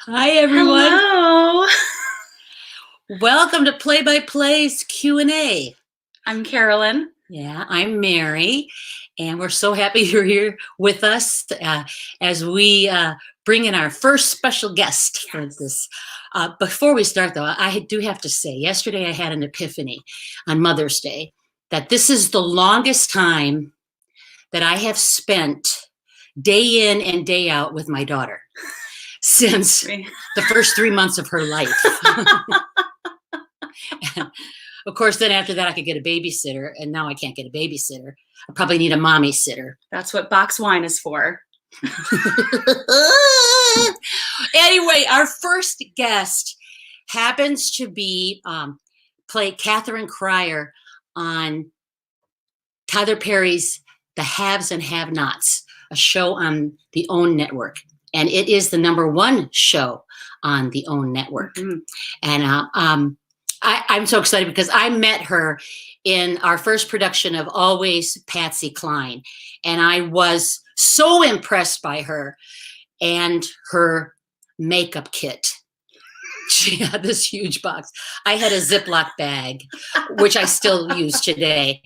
Hi, everyone. Hello. Welcome to Play by Play's Q&A. I'm Carolyn. Yeah, I'm Mary, and we're so happy you're here with us as we bring in our first special guest for this. Before we start, though, I do have to say, yesterday I had an epiphany on Mother's Day that this is the longest time that I have spent day in and day out with my daughter since the first 3 months of her life. Of course, then after that, I could get a babysitter, and now I can't get a babysitter. I probably need a mommy sitter. That's what box wine is for. Anyway, our first guest happens to be play Catherine Cryer on Tyler Perry's The Haves and Have-Nots, a show on the OWN network. And it is the #1 show on the OWN network. Mm-hmm. And I'm so excited because I met her in our first production of Always Patsy Cline. And I was so impressed by her and her makeup kit. She had this huge box. I had a Ziploc bag, which I still use today.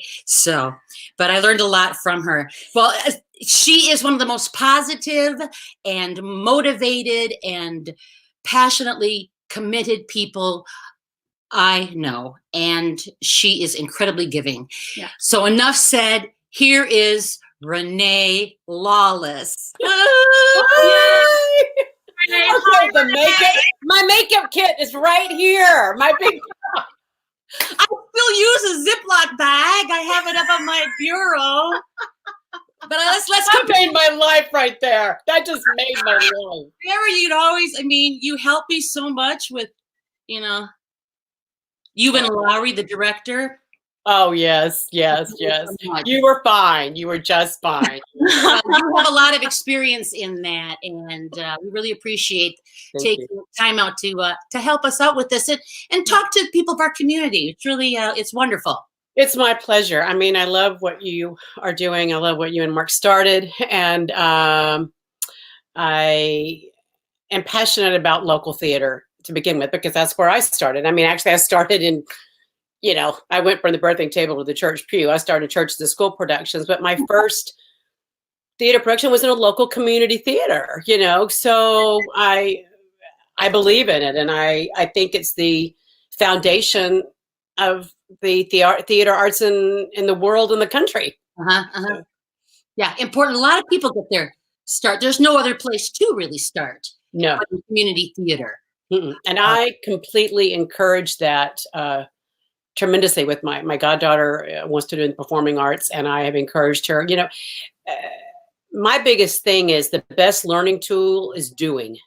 But I learned a lot from her. Well, she is one of the most positive and motivated and passionately committed people I know, and she is incredibly giving. Yeah. So enough said. Here is Renée Lawless. Okay, my makeup kit is right here. My big. I still use a Ziploc bag. I have it up on my bureau. But let's that made my life right there. That just made my life. Mary, you help me so much with, you and Lowry, the director. Oh, yes. You were fine. You were just fine. You have a lot of experience in that, and we really appreciate taking time out to help us out with this and talk to people of our community. It's really, it's wonderful. It's my pleasure. I mean, I love what you are doing. I love what you and Mark started, and I am passionate about local theater to begin with, because that's where I started. I mean, actually, I started in, I went from the birthing table to the church pew. I started church to school productions, but my first theater production was in a local community theater, so I believe in it. And I think it's the foundation of the theater arts in the world and the country. So. Yeah, important. A lot of people get their start. There's no other place to really start. No. Community theater. Mm-mm. And I completely encourage that tremendously with my goddaughter wants to do in the performing arts, and I have encouraged her. My biggest thing is the best learning tool is doing.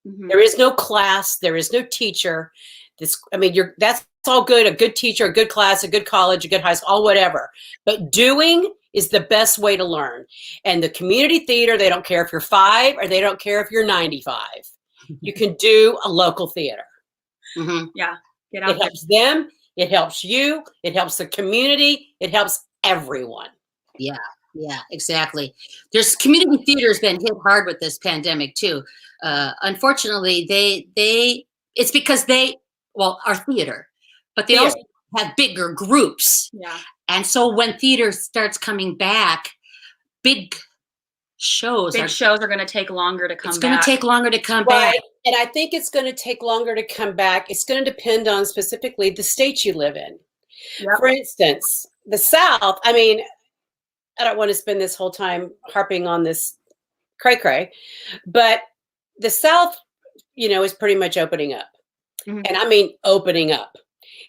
Mm-hmm. There is no class. There is no teacher. That's all good. A good teacher, a good class, a good college, a good high school, all whatever. But doing is the best way to learn. And the community theater, they don't care if you're 5 or they don't care if you're 95. You can do a local theater. Mm-hmm. Yeah. Get out it helps them. It helps you. It helps the community. It helps everyone. Yeah, exactly. There's community theater has been hit hard with this pandemic too. Unfortunately, it's because are theater, but they also have bigger groups. Yeah. And so when theater starts coming back, big shows are going to take longer to come back. It's going to take longer to come back. And I think it's going to take longer to come back. It's going to depend on specifically the state you live in. Yep. For instance, the South, I don't want to spend this whole time harping on this cray-cray, but the South, is pretty much opening up. Mm-hmm. And I mean opening up.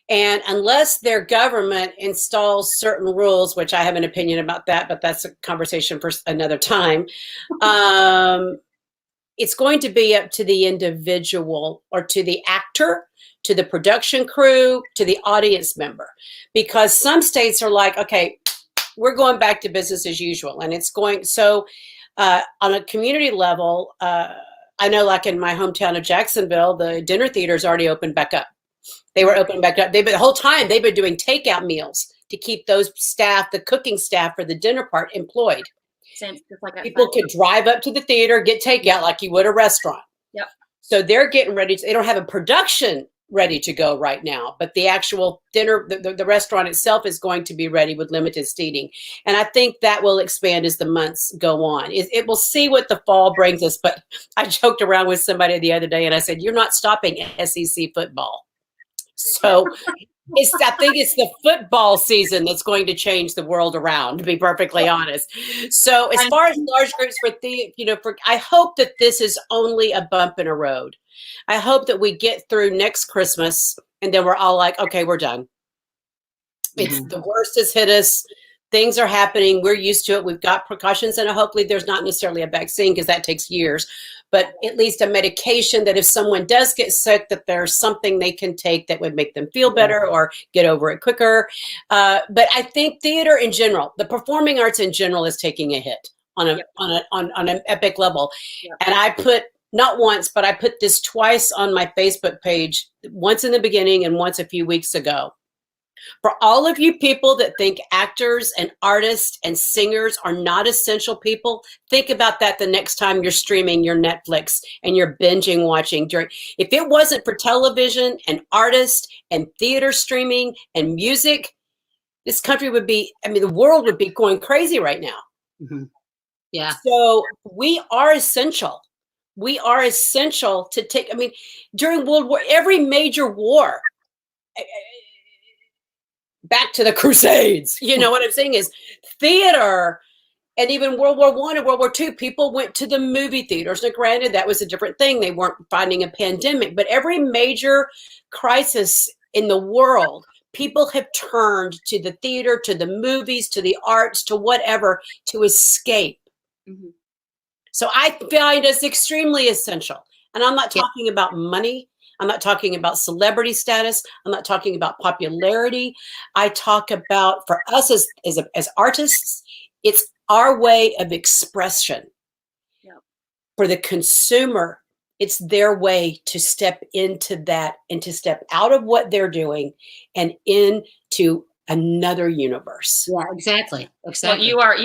And unless their government installs certain rules, which I have an opinion about that, but that's a conversation for another time, it's going to be up to the individual or to the actor, to the production crew, to the audience member. Because some states are like, okay, we're going back to business as usual. And it's going, so on a community level, I know like in my hometown of Jacksonville, the dinner theater's already opened back up. They were opening back up. The whole time they've been doing takeout meals to keep those staff, the cooking staff for the dinner part, employed. Same, just like people could drive up to the theater, get takeout like you would a restaurant. Yep. So they're getting ready they don't have a production ready to go right now, but the actual dinner, the restaurant itself is going to be ready with limited seating. And I think that will expand as the months go on. It will see what the fall brings us. But I joked around with somebody the other day and I said, you're not stopping SEC football. So I think it's the football season that's going to change the world around, to be perfectly honest. So as far as large groups I hope that this is only a bump in a road. I hope that we get through next Christmas and then we're all like, okay, we're done. It's the worst has hit us. Things are happening. We're used to it. We've got precautions, and hopefully there's not necessarily a vaccine because that takes years, but at least a medication that if someone does get sick, that there's something they can take that would make them feel better or get over it quicker. But I think theater in general, the performing arts in general, is taking a hit on an epic level. Yep. And I put not once, but I put this twice on my Facebook page, once in the beginning and once a few weeks ago. For all of you people that think actors and artists and singers are not essential people, think about that the next time you're streaming your Netflix and you're binging watching. If it wasn't for television and artists and theater streaming and music, this country would be, the world would be going crazy right now. Mm-hmm. Yeah. So we are essential. We are essential to take, during World War, every major war, back to the Crusades, you know what I'm saying is theater, and even World War I and World War II, people went to the movie theaters. Now, granted, that was a different thing. They weren't fighting a pandemic, but every major crisis in the world, people have turned to the theater, to the movies, to the arts, to whatever, to escape. Mm-hmm. So I find us extremely essential. And I'm not talking about money. I'm not talking about celebrity status. I'm not talking about popularity. I talk about, for us as artists, it's our way of expression. Yep. For the consumer, it's their way to step into that and to step out of what they're doing and into another universe. Yeah, exactly. Well, you are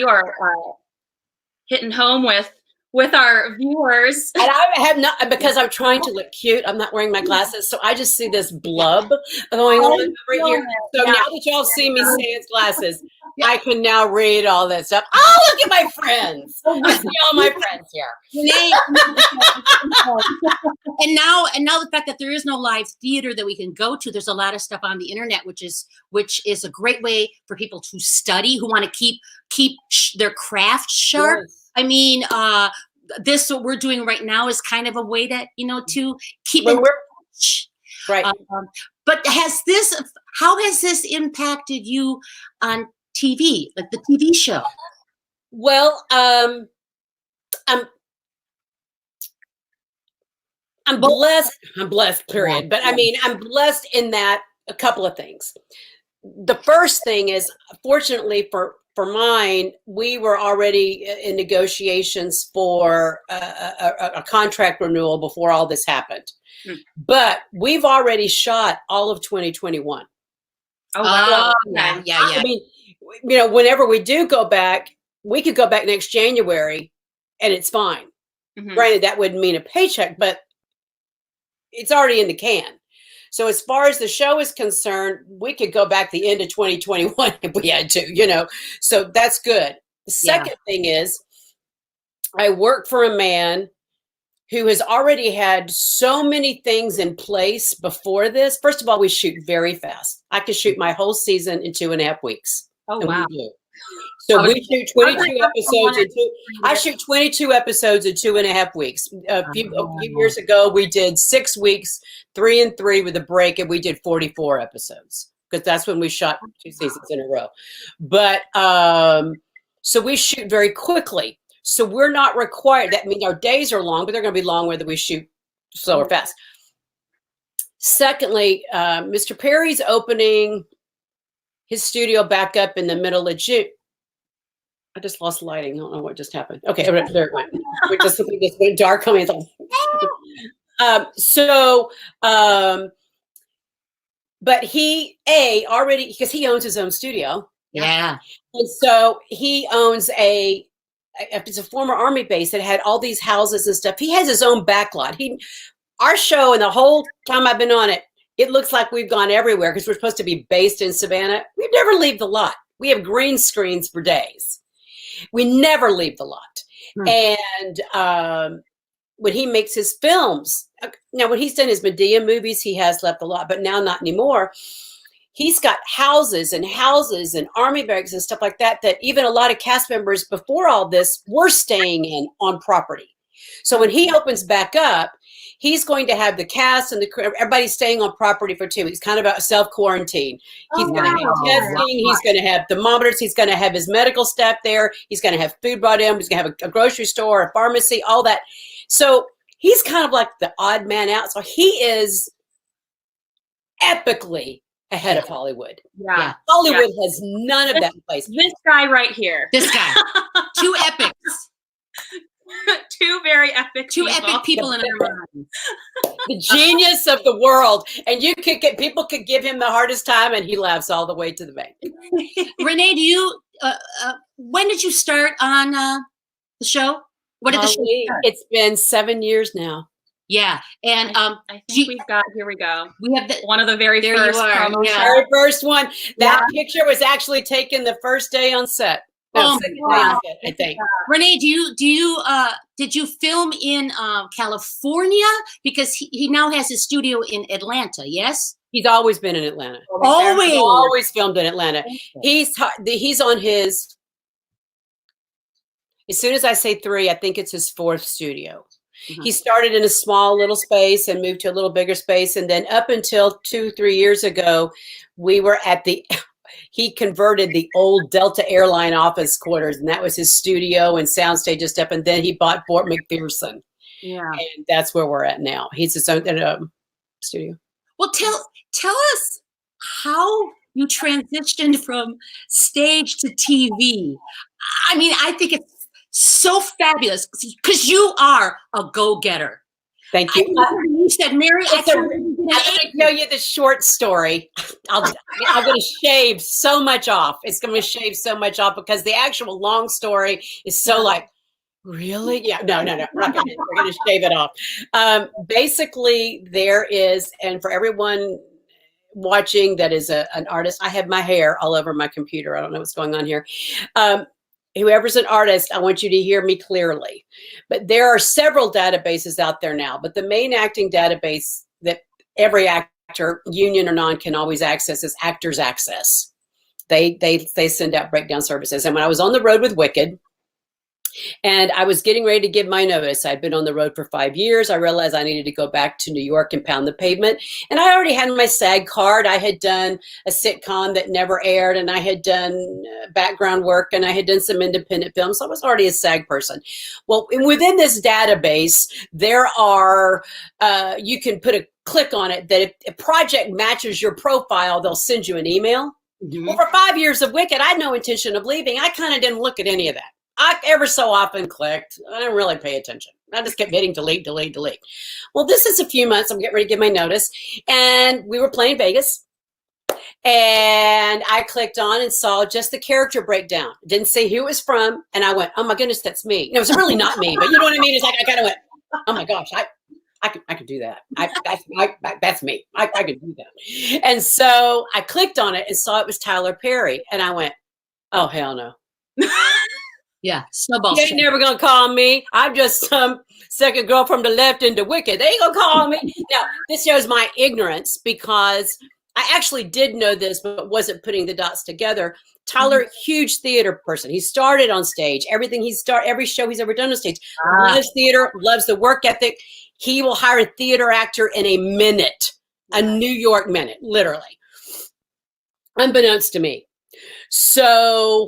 hitting home with our viewers. And I have not, because I'm trying to look cute, I'm not wearing my glasses, so I just see this blub going on over here. So now that y'all see me sans glasses, I can now read all that stuff. Oh, look at my friends. I see all my friends here. And now the fact that there is no live theater that we can go to, there's a lot of stuff on the internet, which is a great way for people to study, who want to keep their craft sharp. Yes. This what we're doing right now is kind of a way that to keep in touch. Right. But how has this impacted you on TV, like the TV show? Well, I'm blessed. I'm blessed, period. But I'm blessed in that a couple of things. The first thing is, fortunately for mine, we were already in negotiations for a contract renewal before all this happened. But we've already shot all of 2021. Oh, wow. Yeah. Whenever we do go back, we could go back next January and it's fine. Mm-hmm. Granted, that wouldn't mean a paycheck, but it's already in the can. So as far as the show is concerned, we could go back the end of 2021 if we had to, so that's good. The second thing is, I work for a man who has already had so many things in place before this. First of all, we shoot very fast. I could shoot my whole season in 2.5 weeks. Oh, wow. So we shoot 22 episodes. I shoot 22 episodes in 2.5 weeks. A few years ago, we did 6 weeks, 3 and 3 with a break, and we did 44 episodes because that's when we shot 2 seasons in a row. But so we shoot very quickly. So we're not required. That means our days are long, but they're going to be long whether we shoot slow or fast. Secondly, Mr. Perry's opening his studio back up in the middle of June. I just lost lighting. I don't know what just happened. Okay, there it went. We just went dark on me. But he already, because he owns his own studio. Yeah. And so he owns it's a former Army base that had all these houses and stuff. He has his own backlot. our show, and the whole time I've been on it, it looks like we've gone everywhere because we're supposed to be based in Savannah. We never leave the lot. We have green screens for days. We never leave the lot. And when he makes his films, now when he's done his Medea movies, he has left the lot, but now not anymore. He's got houses and army barracks and stuff like that, that even a lot of cast members before all this were staying in on property. So when he opens back up, he's going to have the cast and the crew, everybody staying on property for 2 weeks, kind of a self-quarantine. He's going to have testing. He's going to have thermometers. He's going to have his medical staff there. He's going to have food brought in. He's going to have a grocery store, a pharmacy, all that. So he's kind of like the odd man out. So he is epically ahead of Hollywood. Yeah. Hollywood has none of that in place. This guy right here. This guy. 2 epics. 2 very epic Two people. epic people in our minds. The genius of the world. And you could get, people could give him the hardest time and he laughs all the way to the bank. Renee, do you, when did you start on the show? What did the show start? It's been 7 years now. Yeah. And I think we've got, here we go. we have the, One of the very There you first are, promos. yeah. Very first one. That picture was actually taken the first day on set. Oh, Second day my on God. set, I think. Renee, did you film in California? Because he now has his studio in Atlanta, yes? He's always been in Atlanta. Always. He's always filmed in Atlanta. He's on his, as soon as I say 3, I think it's his 4th studio. He started in a small little space and moved to a little bigger space. And then up until 2-3 years ago, we were at he converted the old Delta Airline office quarters, and that was his studio and soundstage and stuff. And then he bought Fort McPherson. Yeah. And that's where we're at now. He's his own studio. Well, tell us how you transitioned from stage to TV. I mean, I think it's so fabulous because you are a go-getter. Thank you. You said, Mary, I'm going to tell you the short story. I'm going to shave so much off. It's going to shave so much off because the actual long story is so like, really? Yeah, no. We're going to shave it off. Basically, there is, and for everyone watching that is an artist, I have my hair all over my computer. I don't know what's going on here. Whoever's an artist, I want you to hear me clearly. But there are several databases out there now, but the main acting database that every actor, union or non, can always access is Actors Access. They send out breakdown services. And when I was on the road with Wicked, and I was getting ready to give my notice. I'd been on the road for 5 years. I realized I needed to go back to New York and pound the pavement. And I already had my SAG card. I had done a sitcom that never aired, and I had done background work, and I had done some independent films. So I was already a SAG person. Well, within this database, there are, you can put a click on it that if a project matches your profile, they'll send you an email. Well, for 5 years of Wicked, I had no intention of leaving. I kind of didn't look at any of that. I ever so often clicked. I didn't really pay attention. I just kept hitting delete. Well, this is a few months. I'm getting ready to give my notice. And we were playing Vegas. And I clicked on and saw just the character breakdown. Didn't say who it was from. And I went, oh my goodness, that's me. It was really not me, but you know what I mean? It's like I kind of went, oh my gosh, I could do that. That's me. I could do that. And so I clicked on it and saw it was Tyler Perry. And I went, oh, hell no. Yeah, snowball. You ain't never gonna call me. I'm just some second girl from the left into Wicked. They ain't gonna call me. Now, this shows my ignorance because I actually did know this, but wasn't putting the dots together. Tyler, huge theater person. He started on stage. Every show he's ever done on stage. Loves theater, loves the work ethic. He will hire a theater actor in a minute, a New York minute, literally. Unbeknownst to me. So,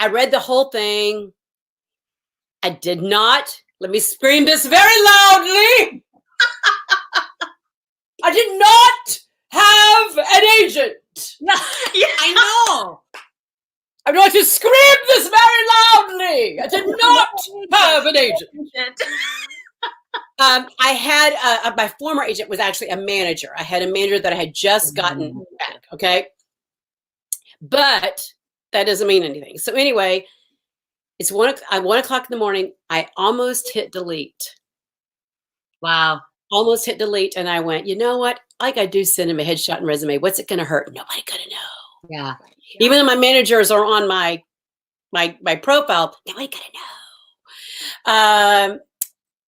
I read the whole thing. I did not, let me scream this very loudly. I did not have an agent. Yeah, I know. I'm going to scream this very loudly. I did not have an agent. I had, my former agent was actually a manager. I had a manager that I had just gotten back, okay? But that doesn't mean anything. So anyway, it's 1 o'clock in the morning. I almost hit delete. Wow. Almost hit delete, and I went, you know what? All I gotta do is send him a headshot and resume. What's it gonna hurt? Nobody gonna know. Yeah. Even though my managers are on my profile, nobody gonna know.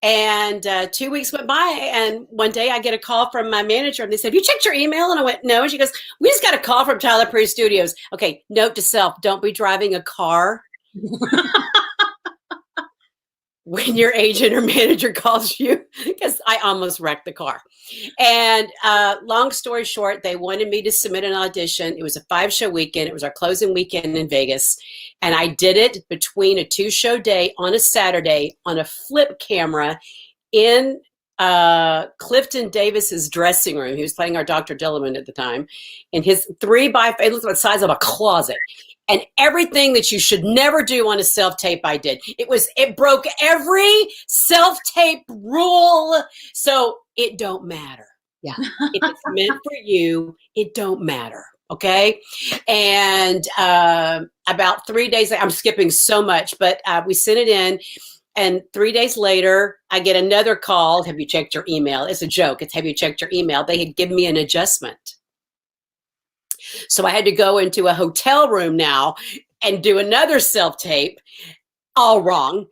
And 2 weeks went by, and one day I get a call from my manager, and they said, "Have you checked your email?" And I went, "No." And she goes, "We just got a call from Tyler Perry Studios." Okay, note to self: don't be driving a car when your agent or manager calls you, because I almost wrecked the car. And long story short, they wanted me to submit an audition. It was a 5-show weekend. It was our closing weekend in Vegas. And I did it between a 2-show day on a Saturday on a flip camera in Clifton Davis's dressing room. He was playing our Dr. Dillerman at the time. In his 3x5, it looked like the size of a closet. And everything that you should never do on a self-tape, I did. It broke every self-tape rule. So it don't matter. Yeah. If it's meant for you, it don't matter. Okay. And about 3 days, I'm skipping so much, but we sent it in. And 3 days later, I get another call. Have you checked your email? It's a joke. It's, have you checked your email? They had given me an adjustment. So I had to go into a hotel room now and do another self-tape, all wrong.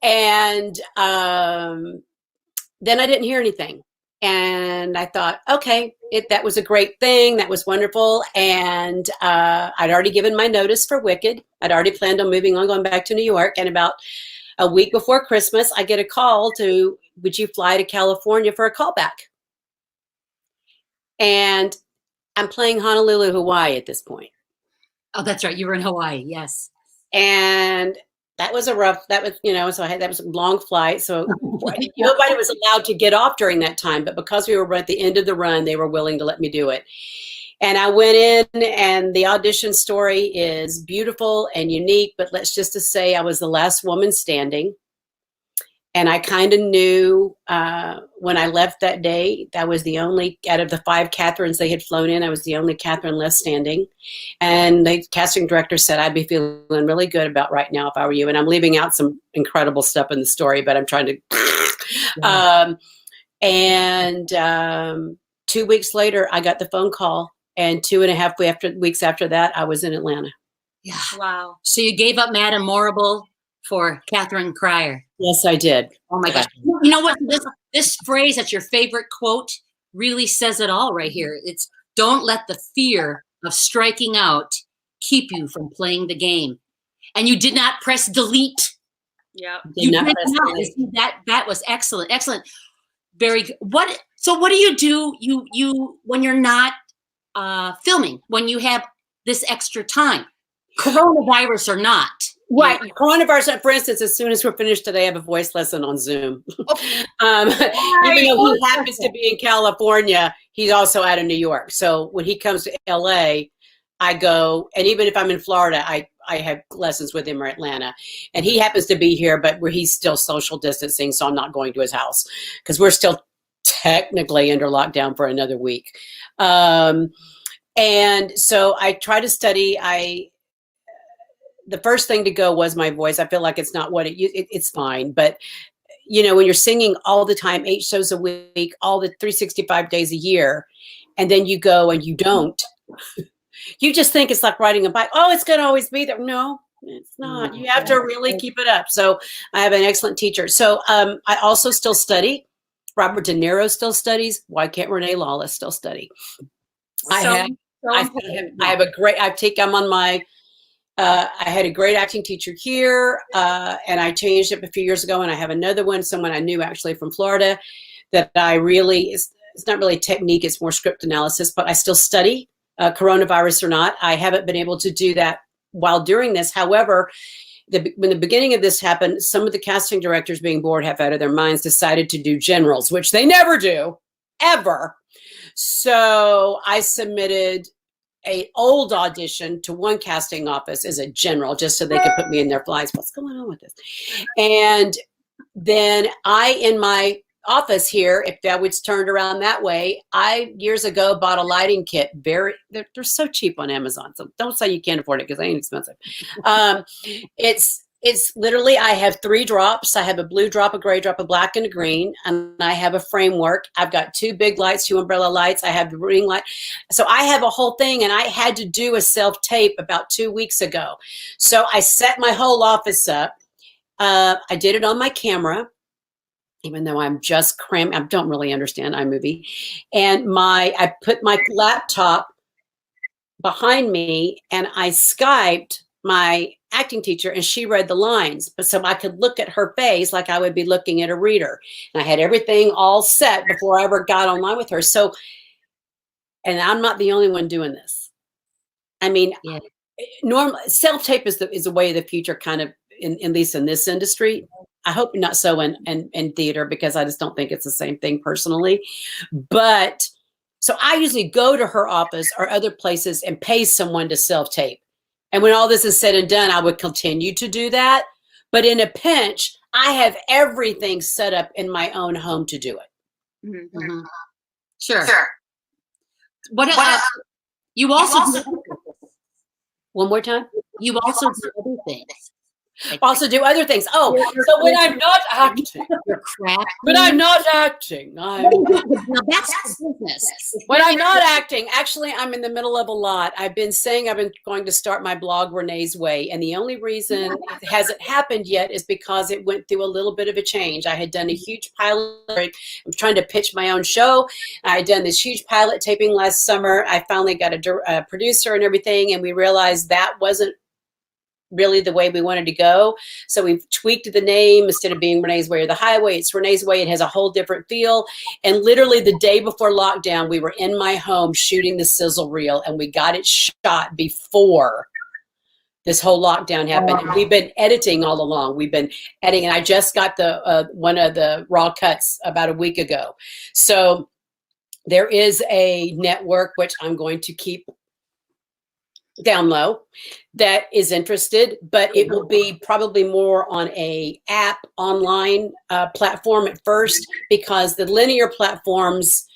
And then I didn't hear anything. And I thought, okay, that was a great thing. That was wonderful. And I'd already given my notice for Wicked. I'd already planned on moving on, going back to New York. And about a week before Christmas, I get a call to, would you fly to California for a callback? And I'm playing Honolulu, Hawaii at this point. Oh, that's right. You were in Hawaii. Yes. And that was so that was a long flight. So nobody was allowed to get off during that time. But because we were at the end of the run, they were willing to let me do it. And I went in, and the audition story is beautiful and unique. But let's just to say I was the last woman standing. And I kind of knew when I left that day, that was the only, out of the 5 Catherines they had flown in, I was the only Catherine left standing. And the casting director said, I'd be feeling really good about right now if I were you. And I'm leaving out some incredible stuff in the story, but I'm trying to. Yeah. 2 weeks later, I got the phone call. And 2.5 weeks after that, I was in Atlanta. Yeah. Wow. So you gave up Madame Morrible for Catherine Cryer. Yes, I did. Oh my gosh. You know what? This phrase, that's your favorite quote, really says it all right here. It's, don't let the fear of striking out keep you from playing the game. And you did not press delete. Yeah. You did not. That was excellent. Excellent. Very good. So what do you do you when you're not filming, when you have this extra time, coronavirus or not? Right. Coronavirus, for instance, as soon as we're finished today, I have a voice lesson on Zoom. Even though he happens to be in California, he's also out of New York. So when he comes to LA, I go, and even if I'm in Florida, I have lessons with him, or Atlanta. And he happens to be here, but he's still social distancing, so I'm not going to his house because we're still technically under lockdown for another week. And so I try to study. The first thing to go was my voice. I feel like it's not what it's fine. But, when you're singing all the time, 8 shows a week, all the 365 days a year, and then you go and you don't, you just think it's like riding a bike. Oh, it's going to always be there. No, it's not. You have to really keep it up. So I have an excellent teacher. So I also still study. Robert De Niro still studies. Why can't Renée Lawless still study? I had a great acting teacher here, and I changed it a few years ago, and I have another one, someone I knew actually from Florida, that it's not really technique, it's more script analysis, but I still study, coronavirus or not. I haven't been able to do that while doing this. However, when the beginning of this happened, some of the casting directors, being bored half out of their minds, decided to do generals, which they never do, ever. So I submitted an old audition to one casting office as a general, just so they could put me in their flies. What's going on with this? And then in my office here, if that was turned around that way, I years ago bought a lighting kit. They're so cheap on Amazon. So don't say you can't afford it, because they ain't expensive. It's It's literally, I have 3 drops. I have a blue drop, a gray drop, a black, and a green. And I have a framework. I've got 2 big lights, 2 umbrella lights. I have the ring light. So I have a whole thing, and I had to do a self-tape about 2 weeks ago. So I set my whole office up. I did it on my camera, even though I'm just cramming. I don't really understand iMovie. And I put my laptop behind me, and I Skyped my acting teacher, and she read the lines, but so I could look at her face like I would be looking at a reader. And I had everything all set before I ever got online with her. So, and I'm not the only one doing this. I mean, normal self-tape is the way of the future, kind of, at least in this industry. I hope not so in theater, because I just don't think it's the same thing personally. But so I usually go to her office or other places and pay someone to self-tape. And when all this is said and done, I would continue to do that. But in a pinch, I have everything set up in my own home to do it. Mm-hmm. Sure. What you also do, one more time? You also do other things. Also do other things. Oh, so when I'm not acting, when I'm not acting, now that's business. When I'm not acting, actually, I'm in the middle of a lot. I've been saying I've been going to start my blog, Renee's Way, and the only reason it hasn't happened yet is because it went through a little bit of a change. I had done a huge pilot. I'm trying to pitch my own show. I had done this huge pilot taping last summer. I finally got a producer and everything, and we realized that wasn't really the way we wanted to go. So we've tweaked the name. Instead of being Renee's Way or the Highway, it's Renee's Way. It has a whole different feel. And literally the day before lockdown, we were in my home shooting the sizzle reel, and we got it shot before this whole lockdown happened. And we've been editing all along. We've been editing, and I just got the one of the raw cuts about a week ago. So there is a network, which I'm going to keep down low, that is interested, but it will be probably more on a app online platform at first, because the linear platforms,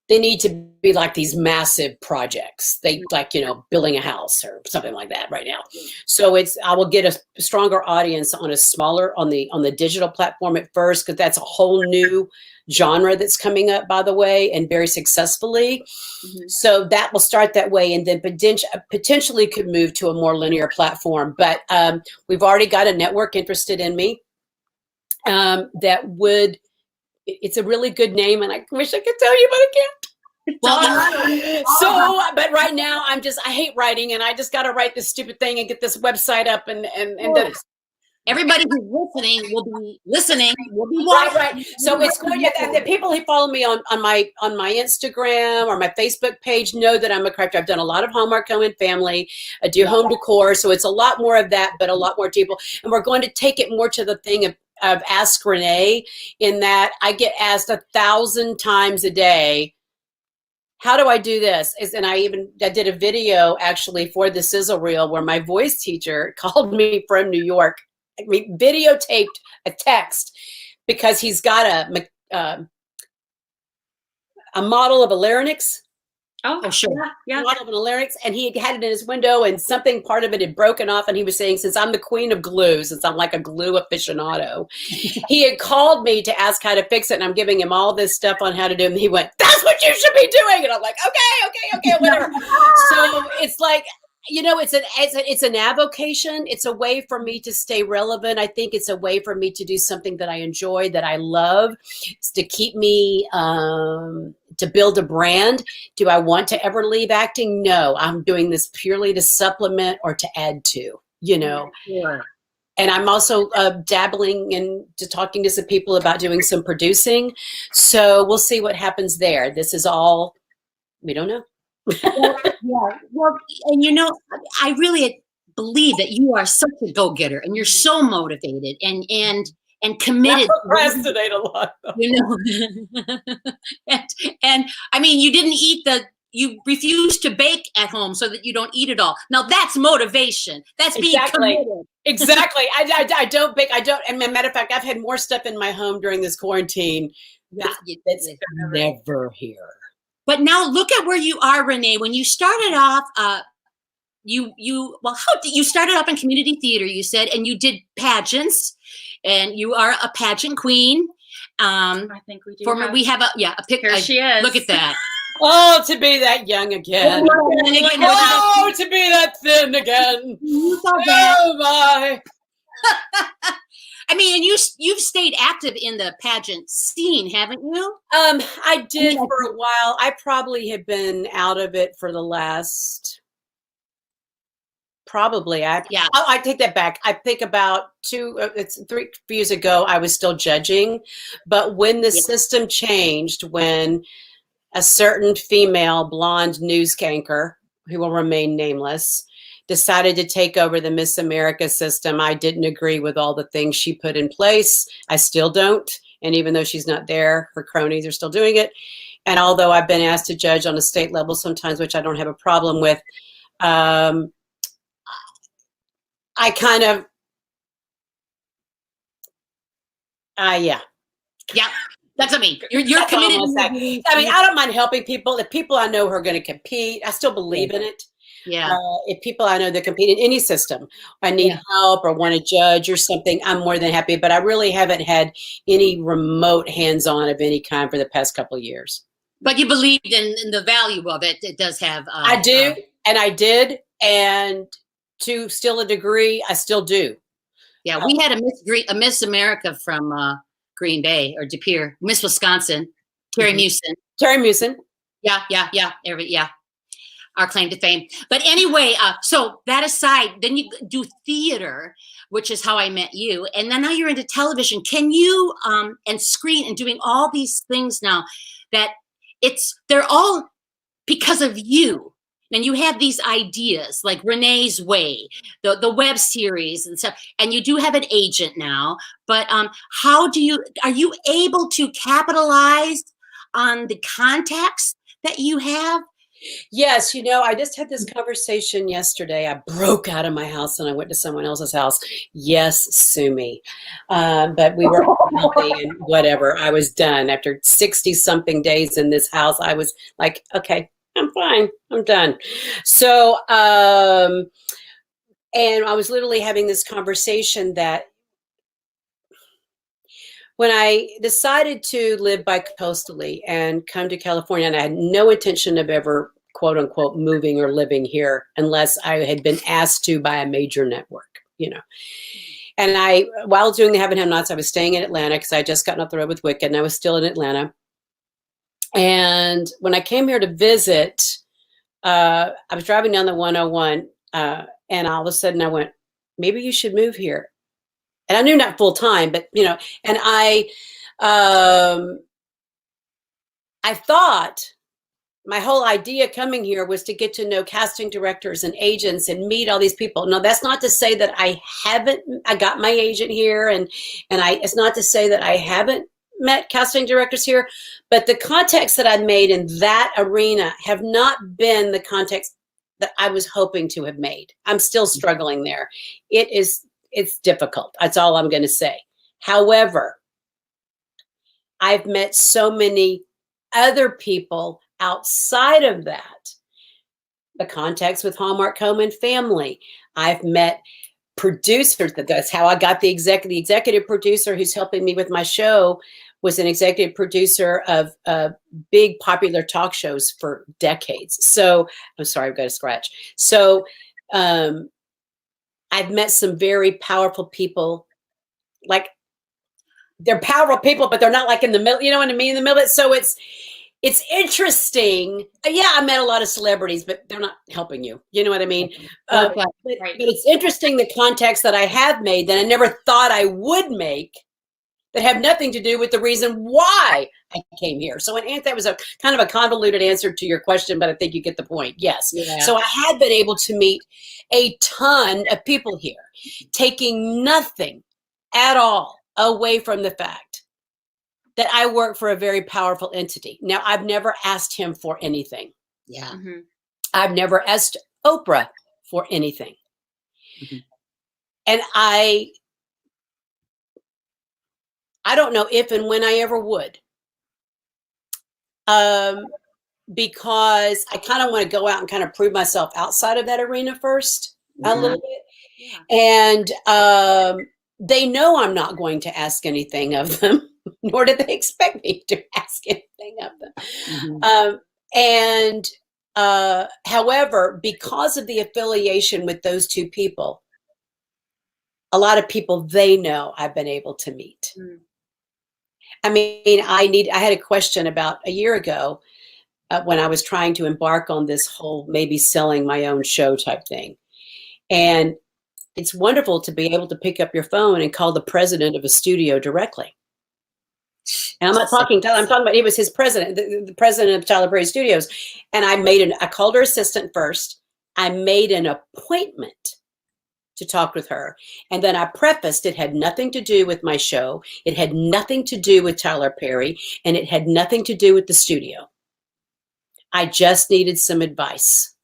they need to be like these massive projects. They like, building a house or something like that right now. So I will get a stronger audience on a smaller, on the digital platform at first, because that's a whole new genre that's coming up, by the way, and very successfully. Mm-hmm. So that will start that way, and then potentially could move to a more linear platform. But we've already got a network interested in me that would, it's a really good name, and I wish I could tell you, but I can't. Well, but right now I hate writing, and I just got to write this stupid thing and get this website up and everybody who's listening will be watching. Right. So it's going to, the people who follow me on my Instagram or my Facebook page know that I'm a crafter. I've done a lot of Hallmark Home and Family. I do home decor. So it's a lot more of that, but a lot more people. And we're going to take it more to the thing of Ask Renee, in that I get asked 1,000 times a day, how do I do this? And I did a video actually for the sizzle reel where my voice teacher called me from New York. We videotaped a text because he's got a model of a larynx. Oh, sure. Yeah. Model of a larynx, and he had it in his window, and part of it had broken off, and he was saying, since I'm the queen of glue, since I'm like a glue aficionado, he had called me to ask how to fix it, and I'm giving him all this stuff on how to do it, and he went, that's what you should be doing, and I'm like, okay, whatever. So it's like, it's an avocation. It's a way for me to stay relevant. I think it's a way for me to do something that I enjoy, that I love. It's to keep me, to build a brand. Do I want to ever leave acting? No, I'm doing this purely to supplement or to add to, Sure. And I'm also dabbling into talking to some people about doing some producing. So we'll see what happens there. This is all, we don't know. Well, and I really believe that you are such a go-getter, and you're so motivated and committed. I procrastinate a lot, and I mean, you refuse to bake at home so that you don't eat it all. Now that's motivation. That's being committed. Exactly. I don't bake. I don't. And as a matter of fact, I've had more stuff in my home during this quarantine that's never here. But now look at where you are, Renee. When you started off, well, how did you started up in community theater, you said, and you did pageants, and you are a pageant queen. I think we do. We have a picture. Here she is. Look at that. Oh, to be that young again. Oh, to be that thin again. Oh my. I mean, and you've stayed active in the pageant scene, haven't you? I did for a while. I probably have been out of it for the last. Probably, I take that back. I think about 3 years ago, I was still judging, but when the system changed, when a certain female blonde news anchor, who will remain nameless, decided to take over the Miss America system, I didn't agree with all the things she put in place. I still don't. And even though she's not there, her cronies are still doing it. And although I've been asked to judge on a state level sometimes, which I don't have a problem with, I kind of, yeah. That's what I mean. You're committed. I mean, I don't mind helping people. If people I know who are going to compete, I still believe in it. Yeah. If people I know that compete in any system, I need help or want to judge or something, I'm more than happy. But I really haven't had any remote hands-on of any kind for the past couple of years. But you believed in the value of it. It does have. I do, and I did, and to still a degree, I still do. Yeah, we had a Miss America from Green Bay or De Pere, Miss Wisconsin, Terry Musin. Terry Musin. Yeah. Our claim to fame. But anyway, so that aside, then you do theater, which is how I met you. And then now you're into television. Can you, and screen and doing all these things now that they're all because of you. And you have these ideas like Renee's Way, the web series and stuff. And you do have an agent now, but are you able to capitalize on the contacts that you have? Yes, I just had this conversation yesterday. I broke out of my house and I went to someone else's house. Yes, sue me. But we were healthy and whatever. I was done. After 60-something days in this house, I was like, okay, I'm fine. I'm done. So, and I was literally having this conversation that when I decided to live bi-coastally and come to California, and I had no intention of ever, quote unquote, moving or living here unless I had been asked to by a major network, And while doing the Have and Have Nots, I was staying in Atlanta because I had just gotten off the road with Wicked and I was still in Atlanta. And when I came here to visit, I was driving down the 101 and all of a sudden I went, maybe you should move here. And I knew not full time, but and I thought my whole idea coming here was to get to know casting directors and agents and meet all these people. Now, that's not to say that I got my agent here, and it's not to say that I haven't met casting directors here, but the contacts that I made in that arena have not been the contacts that I was hoping to have made. I'm still struggling there. It's difficult. That's all I'm going to say. However, I've met so many other people outside of that. The contacts with Hallmark Home and Family. I've met producers. That's how I got the executive producer who's helping me with my show was an executive producer of big popular talk shows for decades. So I'm sorry, I've got a scratch. So I've met some very powerful people, like they're powerful people, but they're not like in the middle, you know what I mean? In the middle. So it's interesting. Yeah, I met a lot of celebrities, but they're not helping you. You know what I mean? But it's interesting the contacts that I have made that I never thought I would make that have nothing to do with the reason why I came here. So that was a kind of a convoluted answer to your question, but I think you get the point. Yes. Yeah. So I had been able to meet a ton of people here, taking nothing at all away from the fact that I work for a very powerful entity. Now, I've never asked him for anything. Yeah. Mm-hmm. I've never asked Oprah for anything. Mm-hmm. And I don't know if and when I ever would. because I kind of want to go out and kind of prove myself outside of that arena first a little bit. Yeah. And they know I'm not going to ask anything of them, nor do they expect me to ask anything of them. However, because of the affiliation with those two people, a lot of people they know I've been able to meet. I mean, I had a question about a year ago when I was trying to embark on this whole maybe selling my own show type thing. And it's wonderful to be able to pick up your phone and call the president of a studio directly. And I'm not talking, I'm talking about, he was his president, the president of Tyler Perry Studios. And I called her assistant first. I made an appointment to talk with her. And then I prefaced it had nothing to do with my show. It had nothing to do with Tyler Perry, and it had nothing to do with the studio. I just needed some advice.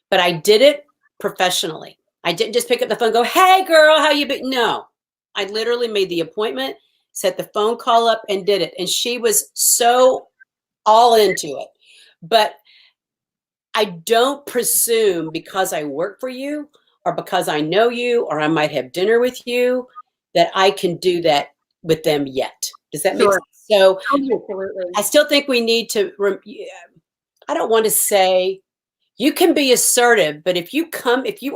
But I did it professionally. I didn't just pick up the phone and go, hey girl, how you been? No, I literally made the appointment, set the phone call up and did it. And she was so all into it. But I don't presume because I work for you or because I know you or I might have dinner with you that I can do that with them yet. Does that make sense? So absolutely. I still think we need to, I don't want to say, you can be assertive, but if you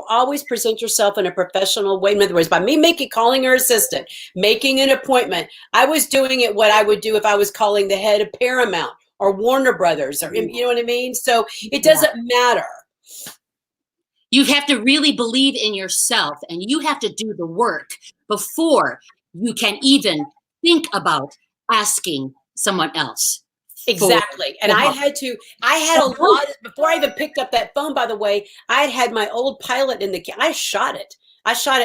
always present yourself in a professional way, in other words, by me calling her assistant, making an appointment, I was doing it what I would do if I was calling the head of Paramount or Warner Brothers, or you know what I mean? So it doesn't matter. You have to really believe in yourself, and you have to do the work before you can even think about asking someone else. Exactly. And I had a lot, before I even picked up that phone, by the way, I had my old pilot in the, I shot it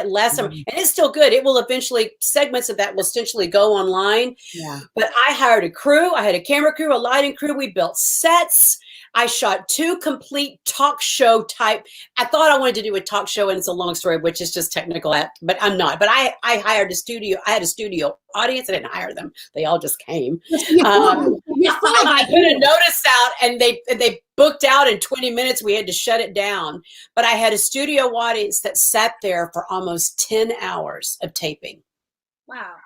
last summer, and it's still good. It will eventually, segments of that will essentially go online. Yeah. But I hired a crew. I had a camera crew, a lighting crew. We built sets. I shot 2 complete talk show type. I thought I wanted to do a talk show, and it's a long story, which is just technical, but I'm not. But I hired a studio. I had a studio audience. I didn't hire them. They all just came. I put a notice out, and they booked out in 20 minutes. We had to shut it down. But I had a studio audience that sat there for almost 10 hours of taping. Wow.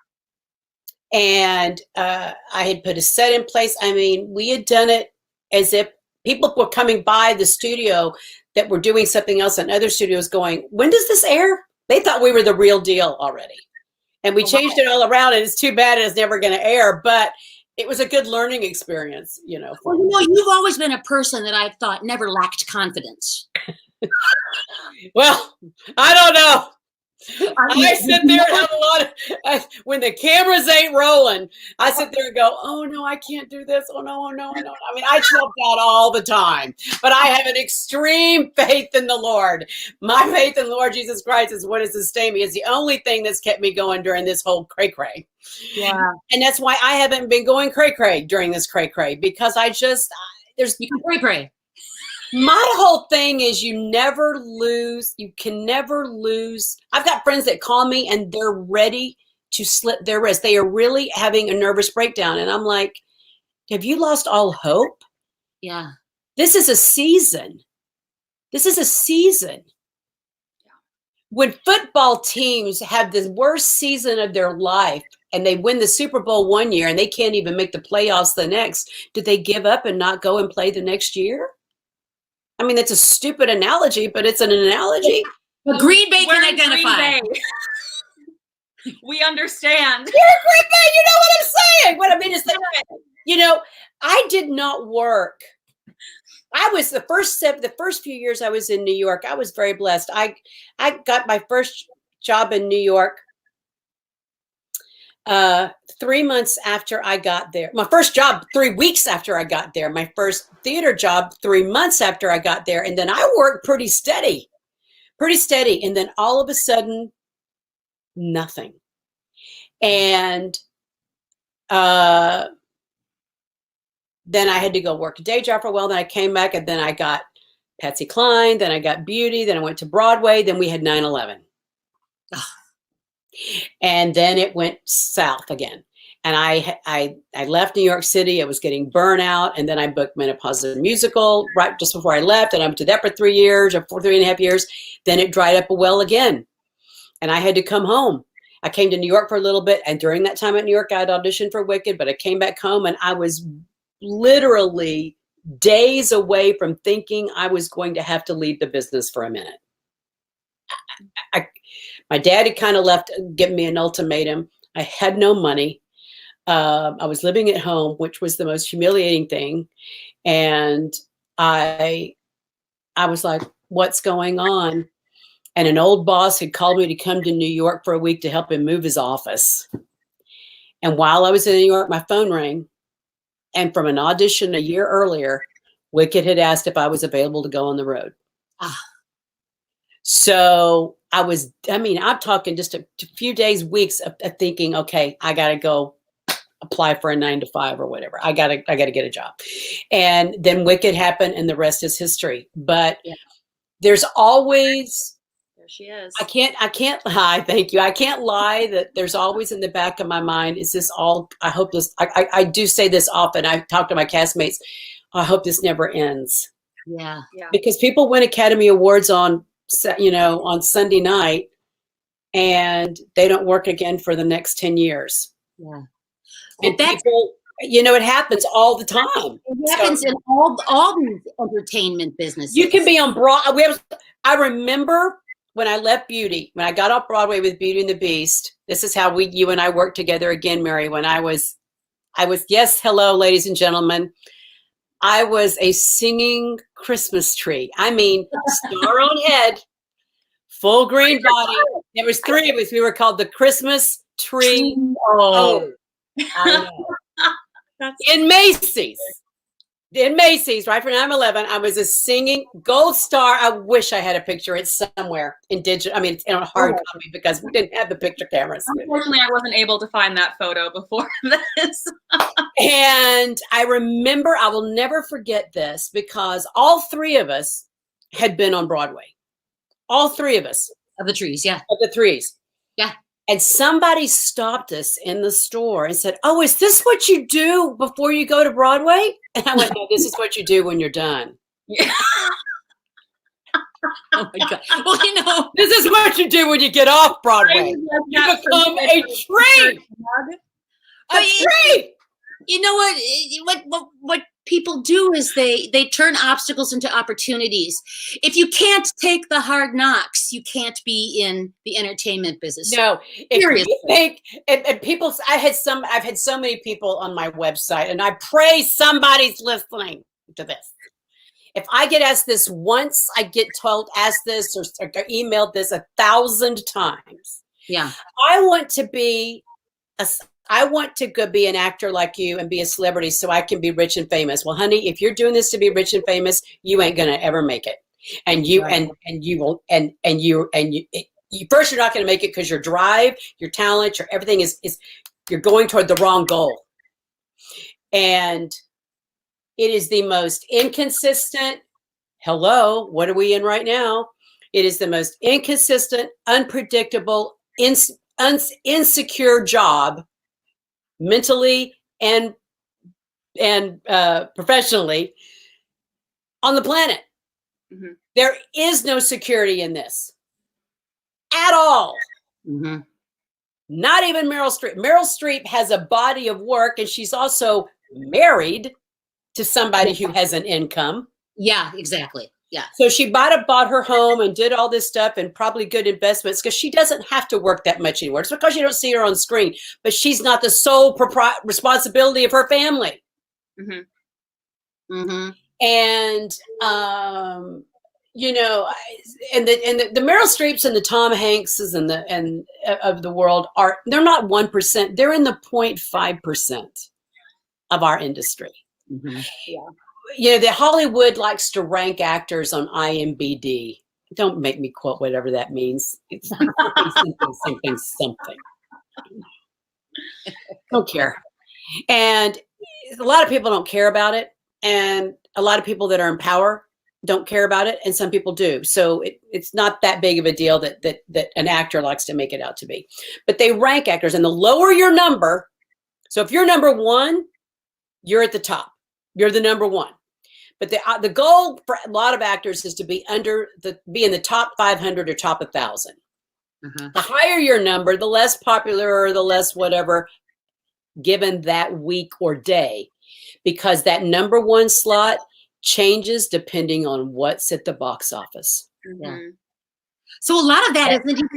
And I had put a set in place. I mean, we had done it as if people were coming by the studio that were doing something else in other studios going, when does this air? They thought we were the real deal already. And we changed it all around, and it's too bad it's never going to air, but it was a good learning experience, you know. Well, you know, you've always been a person that I've thought never lacked confidence. Well, I don't know. I sit there and have a lot of, when the cameras ain't rolling, I sit there and go, oh no, I can't do this. Oh no, oh no, oh no. I mean, I trump out all the time, but I have an extreme faith in the Lord. My faith in the Lord Jesus Christ is what has sustained me. It's the only thing that's kept me going during this whole cray-cray. Yeah. And that's why I haven't been going cray-cray during this cray-cray, because you can cray-cray. My whole thing is you never lose. You can never lose. I've got friends that call me and they're ready to slit their wrist. They are really having a nervous breakdown. And I'm like, have you lost all hope? Yeah. This is a season. This is a season. When football teams have the worst season of their life and they win the Super Bowl one year and they can't even make the playoffs the next, do they give up and not go and play the next year? I mean, that's a stupid analogy, but it's an analogy. But Green Bay can identify. Green Bay. We understand. You're Green Bay. You know what I'm saying? What I mean is that, you know, I did not work. I was the first few years I was in New York, I was very blessed. I got my first job in New York 3 months after I got there. My first job 3 weeks after I got there. My first theater job 3 months after I got there. And then I worked pretty steady. And then all of a sudden, nothing. And then I had to go work a day job for a while. Then I came back, and then I got Patsy Cline. Then I got Beauty. Then I went to Broadway. Then we had 9/11. And then it went south again. And I left New York City. I was getting burnout. And then I booked Menopause the Musical right just before I left. And I went to that for 3 years or 3.5 years. Then it dried up a well again. And I had to come home. I came to New York for a little bit. And during that time at New York, I had auditioned for Wicked, but I came back home and I was literally days away from thinking I was going to have to leave the business for a minute. My dad had kind of left, given me an ultimatum. I had no money. I was living at home, which was the most humiliating thing. And I was like, what's going on? And an old boss had called me to come to New York for a week to help him move his office. And while I was in New York, my phone rang. And from an audition a year earlier, Wicked had asked if I was available to go on the road. So I'm talking just a few days, weeks of thinking, okay, I got to go apply for a 9-to-5 or whatever. I got to get a job. And then Wicked happened and the rest is history. But there's always, there she is. I can't lie. Thank you. I can't lie that there's always in the back of my mind, is this all, I hope this, I do say this often. I talk to my castmates. I hope this never ends. Yeah. Because people win Academy Awards on Sunday night and they don't work again for the next 10 years. Yeah. And people, it happens all the time. It happens in all these entertainment businesses. You can be on Broadway. I remember when I left Beauty, when I got off Broadway with Beauty and the Beast. This is how you and I worked together again, Mary. When I was, yes, hello, ladies and gentlemen. I was a singing Christmas tree. I mean, star on head, full green body. There was 3 of us. We were called the Christmas Tree. Oh, I know. In Macy's, right for 9/11, I was a singing gold star. I wish I had a picture. It's somewhere in digital. I mean, it's in a hard copy because we didn't have the picture cameras. Unfortunately, I wasn't able to find that photo before this. And I remember, I will never forget this, because all 3 of us had been on Broadway. All 3 of us. Of the trees, yeah. Of the 3s. Yeah. And somebody stopped us in the store and said, "Oh, is this what you do before you go to Broadway?" And I went, "No, this is what you do when you're done." Yeah. Oh my God. Well, this is what you do when you get off Broadway. You become a tree. A tree. You know what people do is they turn obstacles into opportunities. If you can't take the hard knocks, you can't be in the entertainment business. No, seriously. If you think, and people, I've had so many people on my website, and I pray somebody's listening to this. If I get asked this once, I get told, ask this or emailed this 1,000 times. Yeah. I want to go be an actor like you and be a celebrity so I can be rich and famous. Well, honey, if you're doing this to be rich and famous, you ain't gonna ever make it. And you right. and you will first, you're not gonna make it because your drive, your talent, your everything is you're going toward the wrong goal. And it is the most inconsistent. Hello, what are we in right now? It is the most inconsistent, unpredictable, insecure job, mentally and professionally, on the planet. Mm-hmm. There is no security in this at all. Mm-hmm. Not even Meryl Streep. Meryl Streep has a body of work, and she's also married to somebody who has an income. Yeah, exactly. Yeah. So she bought her home and did all this stuff, and probably good investments, because she doesn't have to work that much anymore. It's because you don't see her on screen, but she's not the sole responsibility of her family. Mm-hmm. Mm-hmm. And the Meryl Streeps and the Tom Hankses and of the world they're not 1%. They're in the 0.5% of our industry. Mm-hmm. Yeah. The Hollywood likes to rank actors on IMDb. Don't make me quote whatever that means. It's something. Don't care. And a lot of people don't care about it. And a lot of people that are in power don't care about it. And some people do. So it's not that big of a deal that an actor likes to make it out to be. But they rank actors. And the lower your number, So if you're number one, you're at the top. You're the number one. But the goal for a lot of actors is to be in the top 500 or top 1,000. The higher your number, the less popular or the less whatever given that week or day, because that number one slot changes depending on what's at the box office. Yeah. So a lot of that isn't even,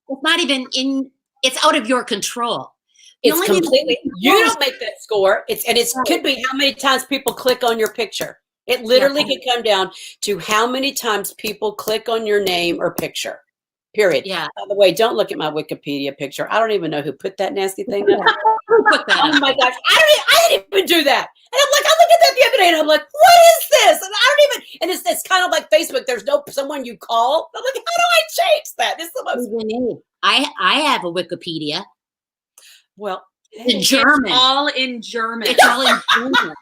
it's not even in, it's out of your control. It's completely, you don't make that score. It could be how many times people click on your picture. It literally could come down to how many times people click on your name or picture. Period. Yeah. By the way, don't look at my Wikipedia picture. I don't even know who put that nasty thing up. Oh my gosh. I didn't even do that. And I'm like, I looked at that the other day and I'm like, what is this? And I don't even, and it's kind of like Facebook. There's no someone you call. I'm like, how do I change that? This is the most. I have a Wikipedia. Well, in German. It's all in German. It's all in German.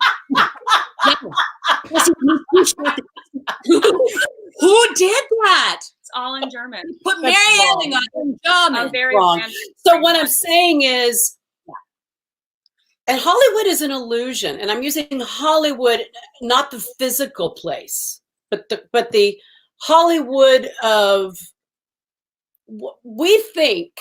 Who did that? It's all in German. Put Mary Ellen on in German. Very wrong. random. So what I'm saying is, and Hollywood is an illusion, and I'm using Hollywood, not the physical place, but the Hollywood of, we think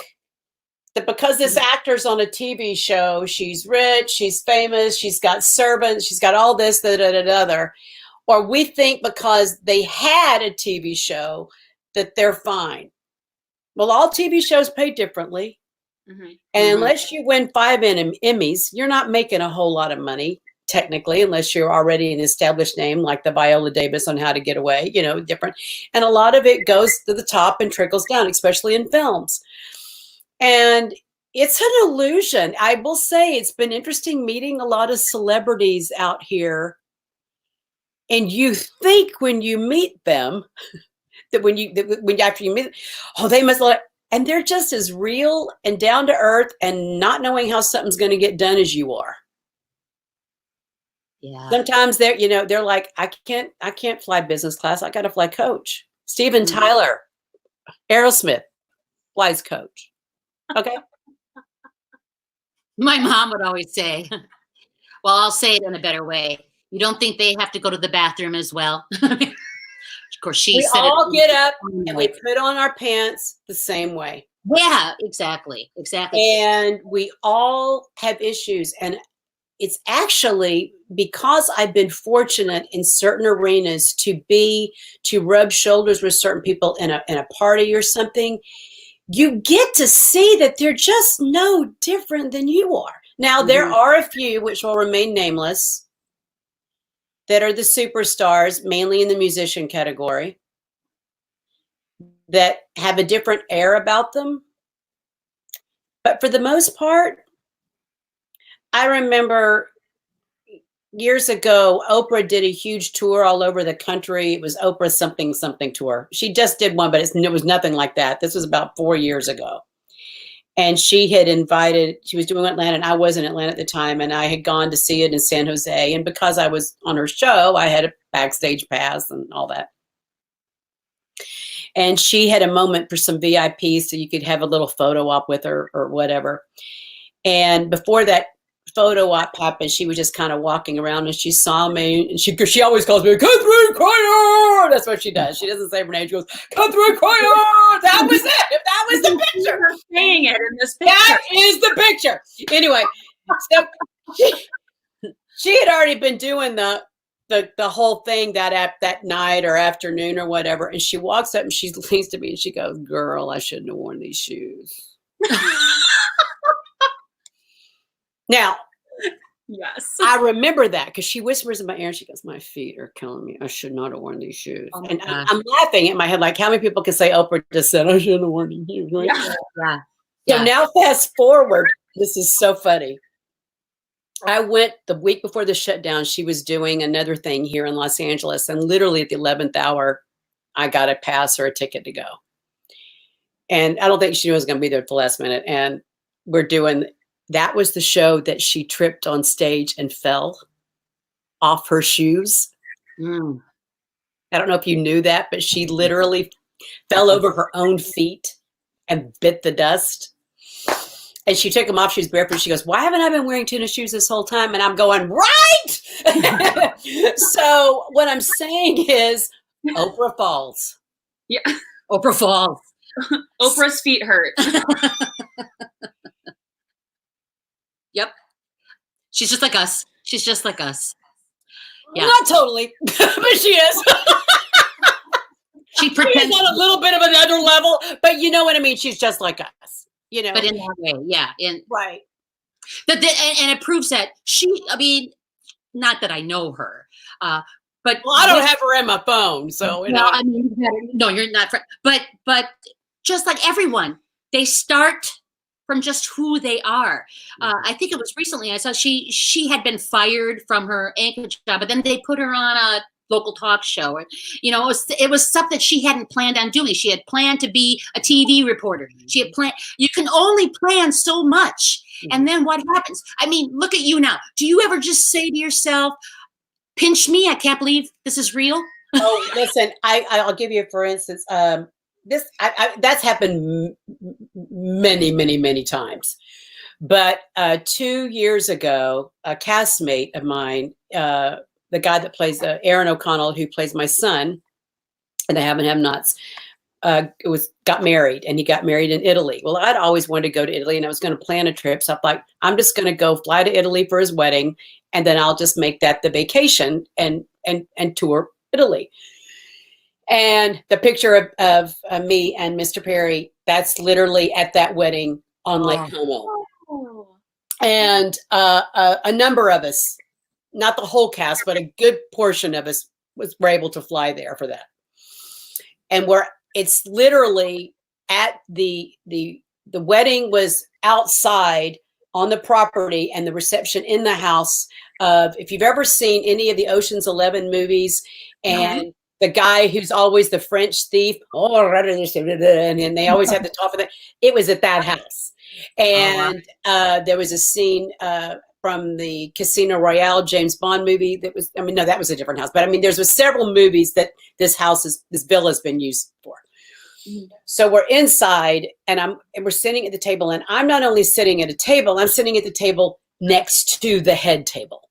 that because this actor's on a TV show, she's rich, she's famous, she's got servants, she's got all this, that, other. Or we think because they had a TV show that they're fine. Well, all TV shows pay differently. And unless you win 5 Emmys, you're not making a whole lot of money, technically, unless you're already an established name like the Viola Davis on How to Get Away, different. And a lot of it goes to the top and trickles down, especially in films. And it's an illusion. I will say it's been interesting meeting a lot of celebrities out here. And you think when you meet them that after you meet, they must like, and they're just as real and down to earth and not knowing how something's going to get done as you are. Yeah. Sometimes they're like, I can't fly business class. I got to fly coach. Steven Tyler, Aerosmith, flies coach. Okay. My mom would always say, well, I'll say it in a better way. You don't think they have to go to the bathroom as well? Of course, we all get up and we put on our pants the same way. Yeah, exactly. And we all have issues. And it's actually because I've been fortunate in certain arenas to rub shoulders with certain people in a party or something. You get to see that they're just no different than you are. Now, there are a few, which will remain nameless, that are the superstars, mainly in the musician category, that have a different air about them. But for the most part, I remember years ago, Oprah did a huge tour all over the country. It was Oprah something tour. She just did one, but it was nothing like that. This was about 4 years ago. And she was doing Atlanta, and I was in Atlanta at the time, and I had gone to see it in San Jose. And because I was on her show, I had a backstage pass and all that. And she had a moment for some VIPs so you could have a little photo op with her or whatever. And before that photo op happened, she was just kind of walking around and she saw me, and she always calls me Catherine Cryer. That's what she does. She doesn't say her name. She goes, Catherine Cryer. That was it. That was the picture. You're saying it in this picture. That is the picture. Anyway, so she had already been doing the whole thing that night or afternoon or whatever. And she walks up and she leans to me and she goes, girl, I shouldn't have worn these shoes. Now, yes, I remember that because she whispers in my ear and she goes, my feet are killing me. I should not have worn these shoes. And I'm laughing in my head, like how many people can say Oprah just said, I shouldn't have worn these shoes. Right? Yeah. So now fast forward, this is so funny. I went the week before the shutdown. She was doing another thing here in Los Angeles. And literally at the 11th hour, I got a pass or a ticket to go. And I don't think she knew I was going to be there at the last minute. And that was the show that she tripped on stage and fell off her shoes. I don't know if you knew that, but she literally fell over her own feet and bit the dust. And she took them off. She was barefoot. She goes, why haven't I been wearing tennis shoes this whole time? And I'm going, right. So what I'm saying is Oprah falls. Yeah. Oprah falls. Oprah's feet hurt. Yep. She's just like us. She's just like us. Yeah. Not totally, but she is. She She's pretends, on a little bit of another level, but you know what I mean? She's just like us, you know? but in that way, yeah. Right. And it proves that I mean, not that I know her, but Well, I don't have her in my phone, so you know. I mean, no, you're not. But just like everyone, they start from just who they are. I think it was recently I saw she had been fired from her anchor job, but then they put her on a local talk show. You know, it was stuff that she hadn't planned on doing. She had planned to be a TV reporter. She had planned. You can only plan so much, and then what happens? I mean, look at you now. Do you ever just say to yourself, pinch me, I can't believe this is real? Oh, listen, I'll give you, for instance, that's happened many times. But 2 years ago, a castmate of mine, the guy that plays Aaron O'Connell, who plays my son, and I haven't have nots, got married, and he got married in Italy. Well, I'd always wanted to go to Italy, and I was going to plan a trip. So I'm like, I'm just going to go fly to Italy for his wedding, and then I'll just make that the vacation and tour Italy. And the picture of me and Mr. Perry, that's literally at that wedding on Lake Como. Oh. And a number of us, not the whole cast, but a good portion of us were able to fly there for that. And it's literally at the wedding was outside on the property, and the reception in the house of, if you've ever seen any of the Ocean's 11 movies, and the guy who's always the French thief, and they always have the top of it. It was at that house. And there was a scene from the Casino Royale James Bond movie that was, I mean, no, that was a different house. But I mean, there's several movies that this villa has been used for. So we're inside, and we're sitting at the table, and I'm not only sitting at a table, I'm sitting at the table next to the head table.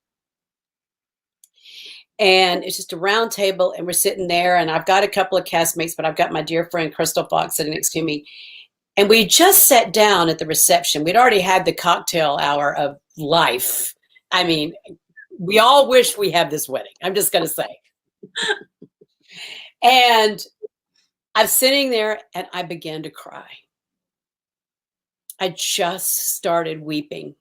And it's just a round table, and we're sitting there, and I've got a couple of castmates, but I've got my dear friend Crystal Fox sitting next to me. And we just sat down at the reception. We'd already had the cocktail hour of life. I mean, we all wish we had this wedding. I'm just going to say. And I'm sitting there, and I began to cry. I just started weeping.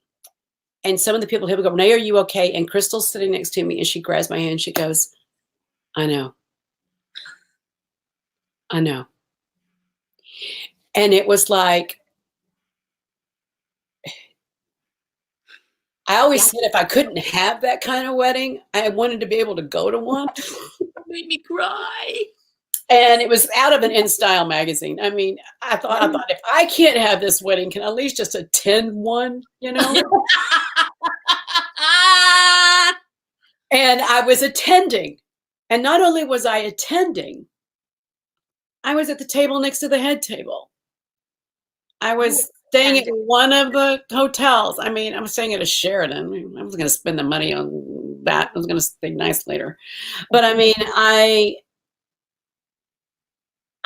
And some of the people here would go, Renee, are you okay? And Crystal's sitting next to me, and she grabs my hand. She goes, I know. I know. And it was like, I always said if I couldn't have that kind of wedding, I wanted to be able to go to one. It made me cry. And it was out of an In Style magazine. I mean, I thought if I can't have this wedding, can I at least just attend one, you know? And I was attending. And not only was I attending, I was at the table next to the head table. I was staying at one of the hotels. I mean, I was staying at a Sheraton. I was going to spend the money on that. I was going to stay nice later. But I mean, I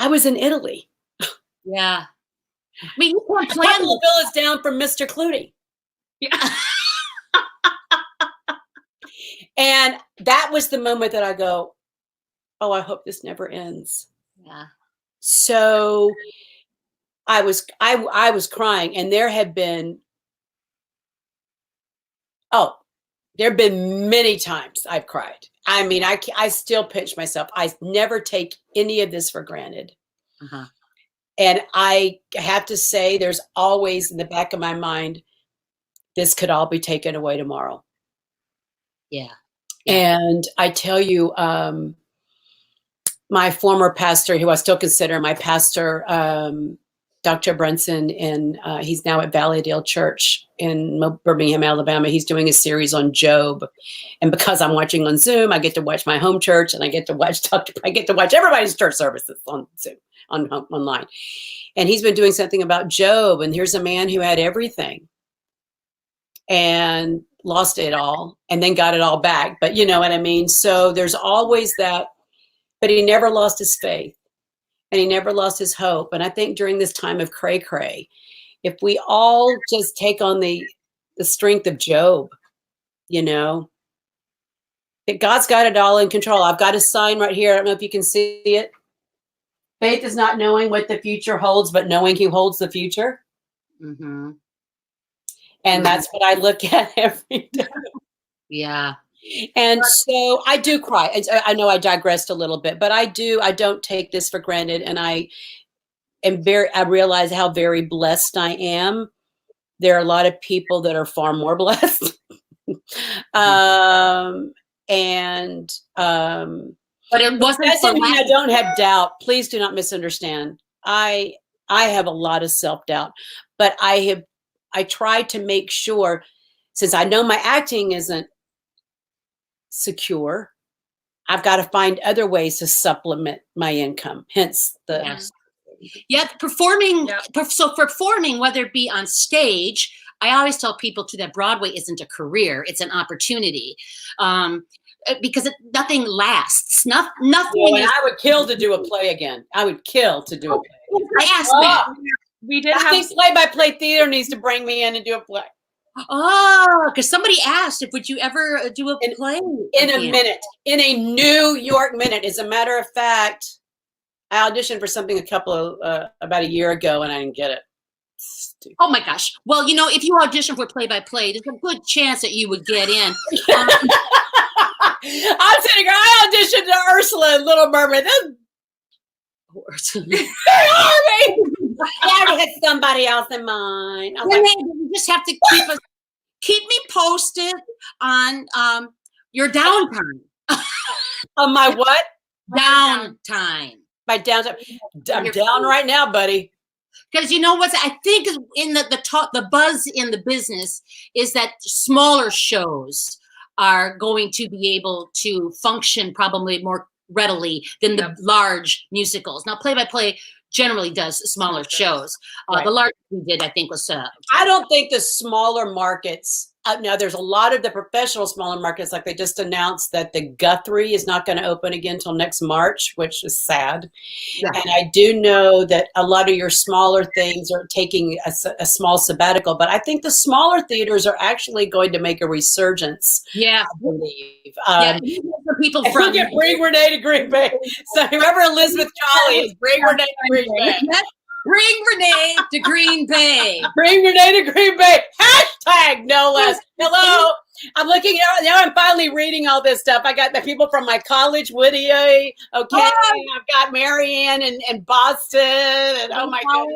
was in Italy. Yeah. I mean, you can't A couple plan. of villas down from Mr. Clooney. Yeah. And that was the moment that I go, oh, I hope this never ends. Yeah. So I was crying, and there have been many times I've cried. I mean, I still pinch myself. I never take any of this for granted. Uh-huh. And I have to say, there's always in the back of my mind, this could all be taken away tomorrow. Yeah. And I tell you, my former pastor, who I still consider my pastor, Dr. Brunson, and he's now at Valleydale Church in Birmingham, Alabama. He's doing a series on Job, and because I'm watching on Zoom, I get to watch my home church, and I get to watch everybody's church services on Zoom, online. And he's been doing something about Job, and here's a man who had everything and lost it all, and then got it all back. But you know what I mean. So there's always that, but he never lost his faith. And he never lost his hope. And I think during this time of cray-cray, if we all just take on the strength of Job, you know, that God's got it all in control. I've got a sign right here. I don't know if you can see it. Faith is not knowing what the future holds, but knowing who holds the future. Mm-hmm. And that's what I look at every day. Yeah. And so I do cry. I know I digressed a little bit, but I don't take this for granted. And I realize how very blessed I am. There are a lot of people that are far more blessed. But it wasn't. Doesn't mean I don't have doubt. Please do not misunderstand. I have a lot of self-doubt, but I try to make sure, since I know my acting isn't secure, I've got to find other ways to supplement my income. Hence the performing. So performing, whether it be on stage, I always tell people too that Broadway isn't a career; it's an opportunity, because nothing lasts. Nothing. I would kill to do a play again. I would kill to do a play. I asked that. We did. I think play-by-play theater needs to bring me in and do a play. Oh, because somebody asked if would you ever do a play in a minute, in a New York minute. As a matter of fact, I auditioned for something about a year ago, and I didn't get it. Stupid. Oh my gosh! Well, you know, if you audition for play-by-play, there's a good chance that you would get in. I'm sitting here. I auditioned to Ursula in Little Mermaid. They are me. I already had somebody else in mind. You just have to keep me posted on your downtime. On my what? Downtime. My downtime. I'm down right now, buddy. Because you know what I think is in the buzz in the business is that smaller shows are going to be able to function probably more readily than the large musicals. Now, play-by-play generally does smaller shows. Right. The largest we did, I think, was. I don't think the smaller markets. Now, there's a lot of the professional smaller markets, like they just announced that the Guthrie is not going to open again until next March, which is sad. Yeah. And I do know that a lot of your smaller things are taking a small sabbatical, but I think the smaller theaters are actually going to make a resurgence. Yeah, I believe. For people from bring Renee to Green Bay. So whoever Elizabeth Jolly is, bring Renee to Green Bay. Bring Renee to Green Bay. Bring Renee to Green Bay. Hashtag no less. Hello. I'm looking now. I'm finally reading all this stuff. I got the people from my college, Whittier. Okay. I've got Marianne and Boston. And oh my God.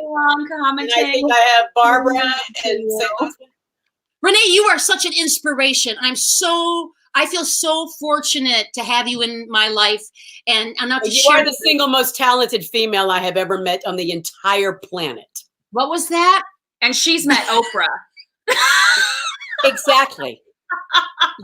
And I think I have Barbara and Renee, you are such an inspiration. I feel so fortunate to have you in my life, and I'm not to you share. are the single most talented female I have ever met on the entire planet. What was that? And she's met Oprah. Exactly.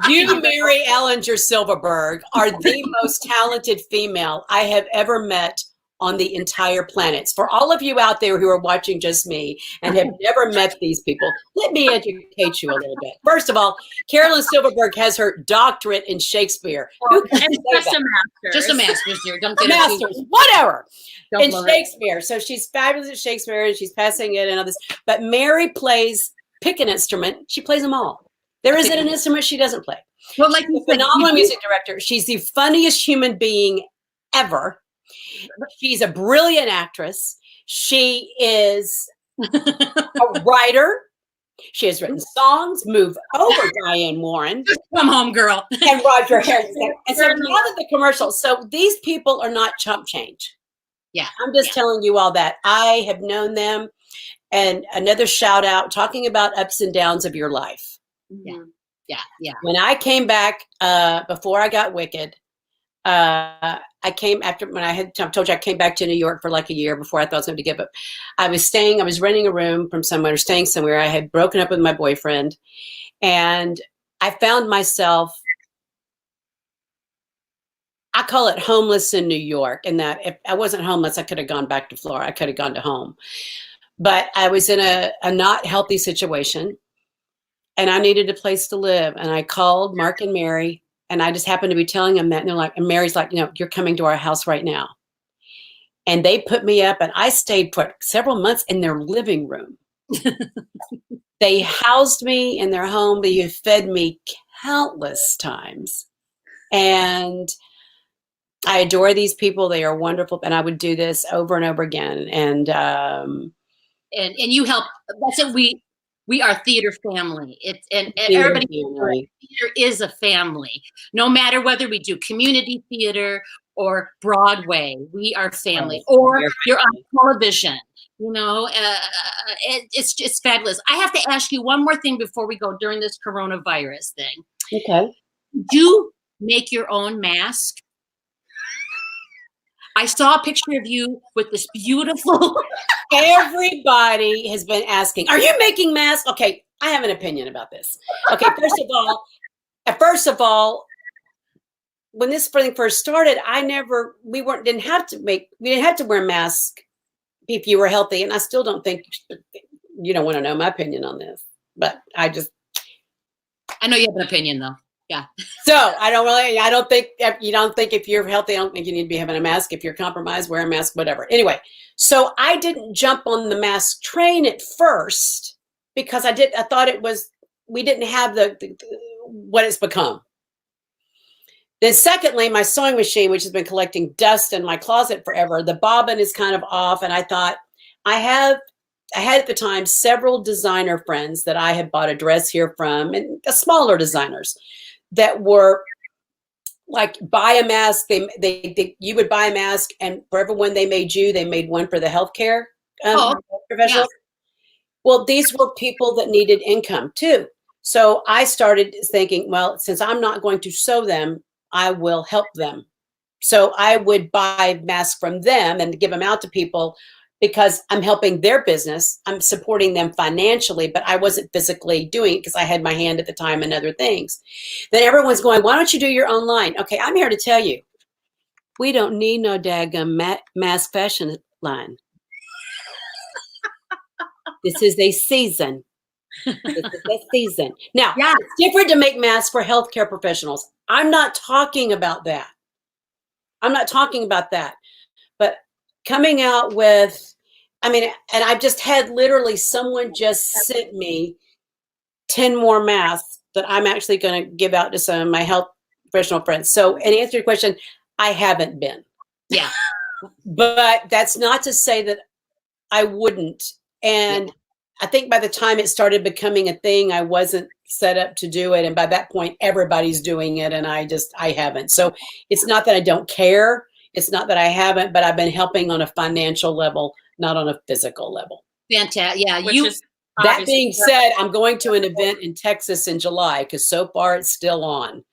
You, Mary Ellinger Silverberg, are the most talented female I have ever met on the entire planet. For all of you out there who are watching just me and have never met these people, let me educate you a little bit. First of all, Carolyn Silverberg has her doctorate in Shakespeare. Just a master's. Just a master's, dear. Don't get master's, whatever. In Shakespeare. So she's fabulous at Shakespeare and she's passing it and all this. But Mary plays, pick an instrument, she plays them all. There isn't an instrument she doesn't play. Well, like she's a phenomenal music director. She's the funniest human being ever. She's a brilliant actress. She is a writer. She has written songs. Move over, Diane Warren. Just come home, girl. And Roger Harrison. And so a lot of the commercials. So these people are not chump change. Yeah. I'm just telling you all that. I have known them. And another shout out, talking about ups and downs of your life. Yeah. Yeah. Yeah. When I came back, before I got Wicked, I came after when I told you I came back to New York for like a year before I thought I was going to give up. I was renting a room from somewhere, or staying somewhere. I had broken up with my boyfriend, and I found myself, I call it homeless in New York, in that if I wasn't homeless, I could have gone back to Florida. I could have gone to home. But I was in a not healthy situation, and I needed a place to live. And I called Mark and Mary, and I just happened to be telling them that. And they're like, and Mary's like, you're coming to our house right now. And they put me up, and I stayed for several months in their living room. They housed me in their home. They have fed me countless times. And I adore these people. They are wonderful. And I would do this over and over again. And you help. That's it. We are theater family. It's and everybody. Theater is a family. No matter whether we do community theater or Broadway, we are family. Or you're on television. It's fabulous. I have to ask you one more thing before we go during this coronavirus thing. Okay. Do you make your own mask? I saw a picture of you with this beautiful. Everybody has been asking, are you making masks? Okay, I have an opinion about this. Okay, first of all, when this thing first started, we didn't have to wear masks if you were healthy. And I still don't think you don't want to know my opinion on this, but I know you have an opinion though. Yeah. So I don't think if you're healthy, I don't think you need to be having a mask. If you're compromised, wear a mask, whatever. Anyway, so I didn't jump on the mask train at first because I thought we didn't have what it's become. Then secondly, my sewing machine, which has been collecting dust in my closet forever, the bobbin is kind of off. And I thought I had at the time several designer friends that I had bought a dress here from, and smaller designers that were like, buy a mask. You would buy a mask, and for every one they made one for the healthcare professionals. Yeah. Well, these were people that needed income too. So I started thinking, well, since I'm not going to sew them, I will help them. So I would buy masks from them and give them out to people, because I'm helping their business. I'm supporting them financially, but I wasn't physically doing it because I had my hand at the time in other things. Then everyone's going, why don't you do your own line? Okay, I'm here to tell you, we don't need no daggum mask fashion line. This is a season. This is a season. Now, It's different to make masks for healthcare professionals. I'm not talking about that. But coming out with, and I've just had literally someone just sent me 10 more masks that I'm actually going to give out to some of my health professional friends. So, and to answer your question, I haven't been. Yeah. But that's not to say that I wouldn't. And I think by the time it started becoming a thing, I wasn't set up to do it. And by that point, everybody's doing it. And I haven't. So it's not that I don't care. It's not that I haven't, but I've been helping on a financial level, not on a physical level. Fantastic. Yeah. That being said, I'm going to an event in Texas in July, because so far it's still on,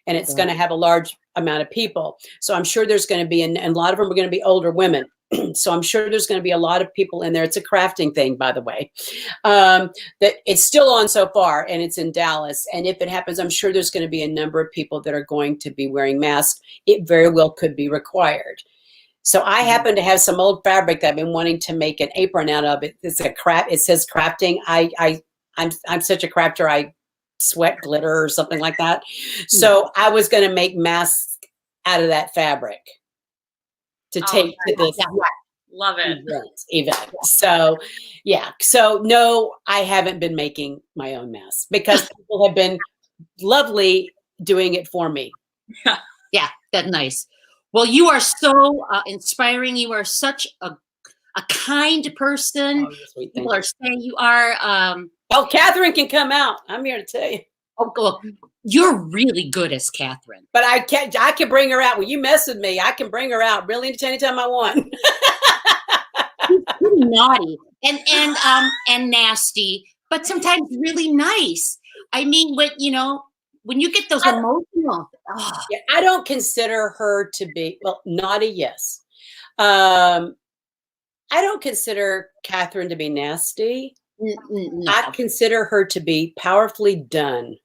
and it's going to have a large amount of people. So I'm sure there's going to be, and a lot of them are going to be older women. So I'm sure there's going to be a lot of people in there. It's a crafting thing, by the way, that it's still on so far, and it's in Dallas. And if it happens, I'm sure there's going to be a number of people that are going to be wearing masks. It very well could be required. So I happen to have some old fabric that I've been wanting to make an apron out of. It says crafting. I'm such a crafter. I sweat glitter or something like that. So I was going to make masks out of that fabric to take to this. Love it. Event. So, yeah. So, no, I haven't been making my own masks, because people have been lovely doing it for me. Yeah, that's nice. Well, you are so inspiring. You are such a kind person. Oh, sweet. People are saying you are. Catherine can come out. I'm here to tell you. Oh, look, you're really good as Catherine. But I can bring her out. When you mess with me, I can bring her out really anytime I want. She's pretty naughty and nasty, but sometimes really nice. I mean, when you get those emotional, oh, Yeah, I don't consider her to be, well, naughty, yes. I don't consider Catherine to be nasty. no. I consider her to be powerfully done.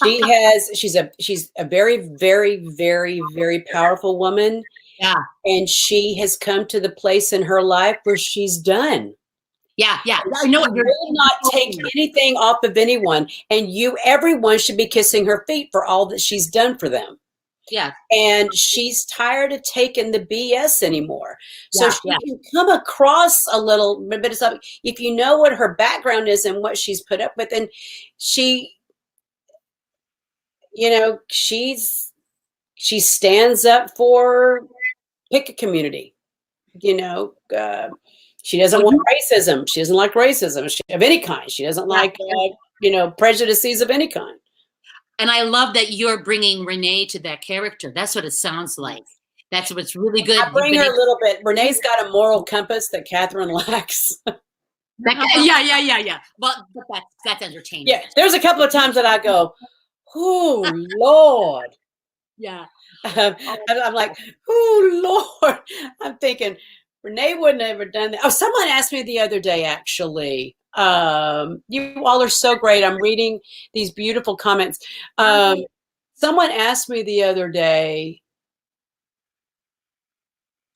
She's a very, very, very, very powerful woman. Yeah. And she has come to the place in her life where she's done. Yeah. I know, it will not take anything off of anyone. And everyone should be kissing her feet for all that she's done for them. Yeah. And she's tired of taking the BS anymore. So she Yeah. can come across a little bit of something. If you know what her background is and what she's put up with, and she, she stands up for pick a community. She doesn't want racism. She doesn't like racism of any kind. She doesn't like, prejudices of any kind. And I love that you're bringing Renee to that character. That's what it sounds like. That's what's really good. I bring her a little bit. Renee's got a moral compass that Catherine lacks. Yeah. But that's entertaining. Yeah, there's a couple of times that I go, oh, Lord. Yeah. I'm like, oh, Lord. I'm thinking, Renee wouldn't have ever done that. Oh, someone asked me the other day, actually. You all are so great. I'm reading these beautiful comments. Someone asked me the other day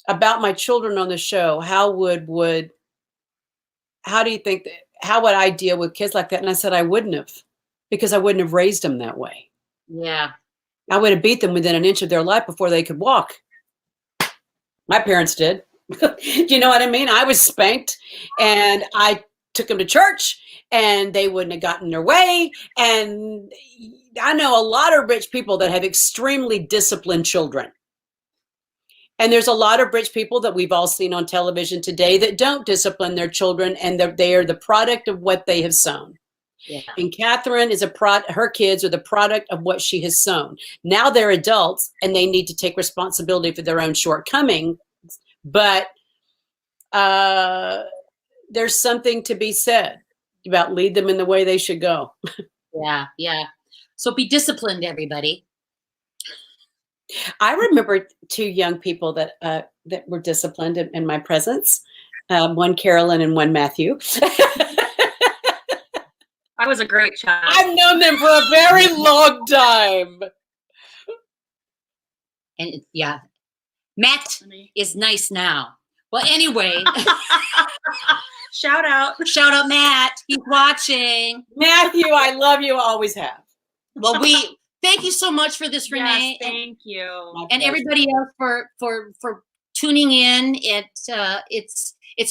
about my children on the show. How do you think how would I deal with kids like that? And I said, I wouldn't have, because I wouldn't have raised them that way. Yeah. I would have beat them within an inch of their life before they could walk. My parents did. Do you know what I mean? I was spanked, and I took them to church, and they wouldn't have gotten their way. And I know a lot of rich people that have extremely disciplined children. And there's a lot of rich people that we've all seen on television today that don't discipline their children, and they are the product of what they have sown. Yeah. And Catherine is her kids are the product of what she has sown. Now they're adults, and they need to take responsibility for their own shortcomings. But there's something to be said about lead them in the way they should go. Yeah. So be disciplined, everybody. I remember two young people that were disciplined in my presence. One Carolyn and one Matthew. I was a great child. I've known them for a very long time. And Matt is nice now. Well, anyway. Shout out, Matt. He's watching. Matthew, I love you. Always have. Well, thank you so much for this, Renee. Yes, thank you. And everybody else for tuning in. It's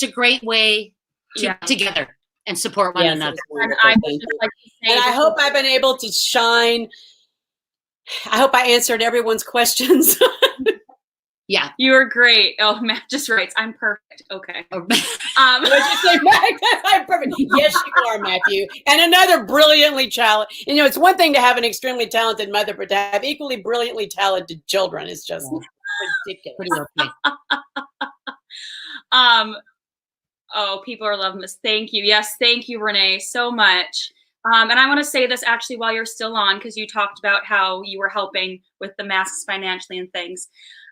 a great way to get together and support one another. And I would just like to say, and I hope I've been able to shine. I hope I answered everyone's questions. Yeah. You were great. Oh, Matt just writes, I'm perfect. Okay. What'd you say, Matt? I'm perfect. Yes, you are, Matthew. And another brilliantly talented. It's one thing to have an extremely talented mother, but to have equally brilliantly talented children is just ridiculous. Pretty okay. Oh, people are loving this. Thank you. Yes, thank you, Renee, so much. And I want to say this actually while you're still on, because you talked about how you were helping with the masks financially and things.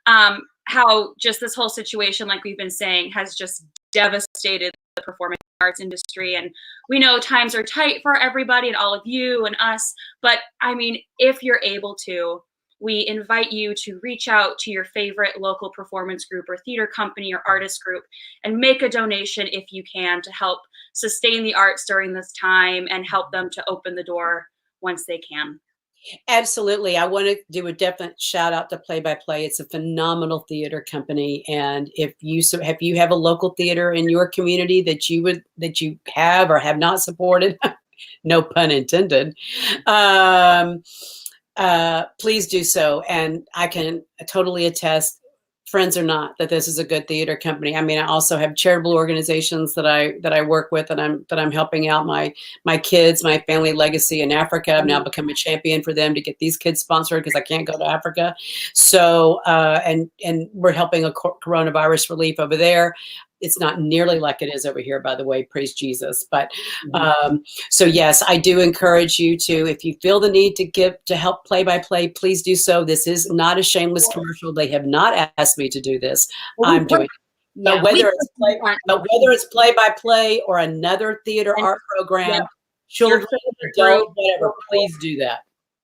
How just this whole situation, like we've been saying, has just devastated the performing arts industry. And we know times are tight for everybody and all of you and us. But I mean, if you're able to, we invite you to reach out to your favorite local performance group or theater company or artist group and make a donation if you can to help sustain the arts during this time and help them to open the door once they can. Absolutely. I want to do a definite shout out to Play by Play. It's a phenomenal theater company. And if you have a local theater in your community that you have or have not supported, no pun intended, please do so. And I can totally attest, friends or not, that this is a good theater company. I mean, I also have charitable organizations that I work with, and I'm helping out my kids, my family legacy in Africa. I've now become a champion for them to get these kids sponsored because I can't go to Africa. So and we're helping a coronavirus relief over there. it's not nearly like it is over here, by the way, praise Jesus. But Mhm. so yes, I do encourage you to, if you feel the need to help play by play, please do so. This is not a shameless commercial. They have not asked me to do this. Well, we I'm doing it. Yeah, But whether it's play by play or another theater And- art program, Yeah. children, favorite adult, group. whatever, please do that.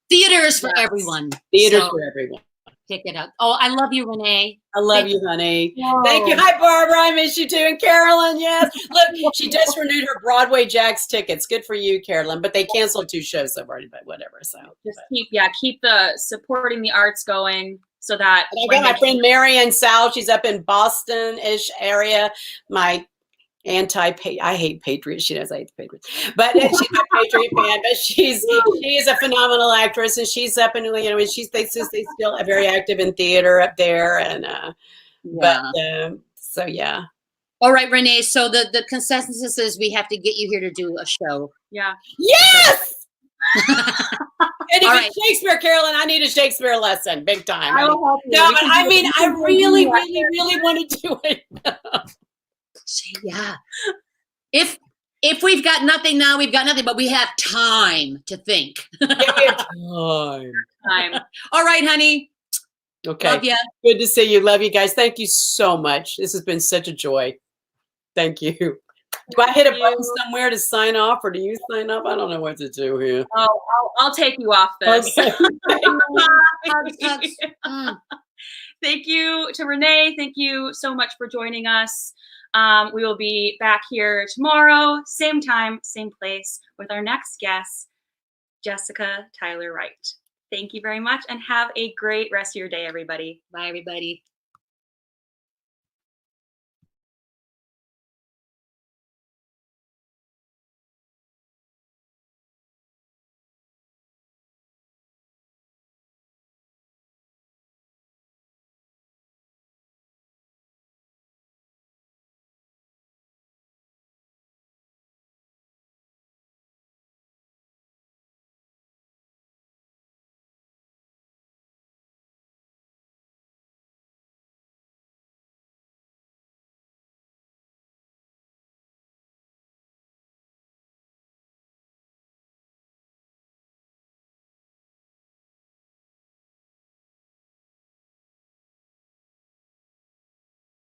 theater is for Yes. everyone. Theater's So for everyone. pick it up. Oh, I love you, Renee. I love Thank you, honey. Whoa. Thank you. Hi, Barbara. I miss you too. And Carolyn, yes. Look, she just renewed her Broadway Jacks tickets. Good for you, Carolyn. But they canceled 2 shows so far, but whatever. So Just keep the supporting the arts going so that. and I got my friend Marianne Sal. She's up in Boston-ish area. My I hate Patriots. She knows I hate the Patriots, but she's my Patriot fan. But she is a phenomenal actress, and she's up in, you know, and they still are very active in theater up there, and but so yeah. All right, Renee. So the consensus is we have to get you here to do a show. Yeah. Yes. And if All it's Shakespeare, Carolyn, I need a Shakespeare lesson, big time. I will help you. No, We but can I do mean, it. I really want to do it. Yeah. If we've got nothing now, we've got nothing, but we have time to think. Yeah, we have time. Time. All right, honey. Okay. Love ya. Good to see you. Love you guys. Thank you so much. This has been such a joy. Thank you. Do I hit a button somewhere to sign off, or do you sign off? I don't know what to do here. Oh, I'll take you off this. Okay. Hugs, hugs. Mm. Thank you to Renee. Thank you so much for joining us. We will be back here tomorrow, same time, same place, with our next guest, Jessica Tyler Wright. Thank you very much, and have a great rest of your day, everybody. Bye, everybody.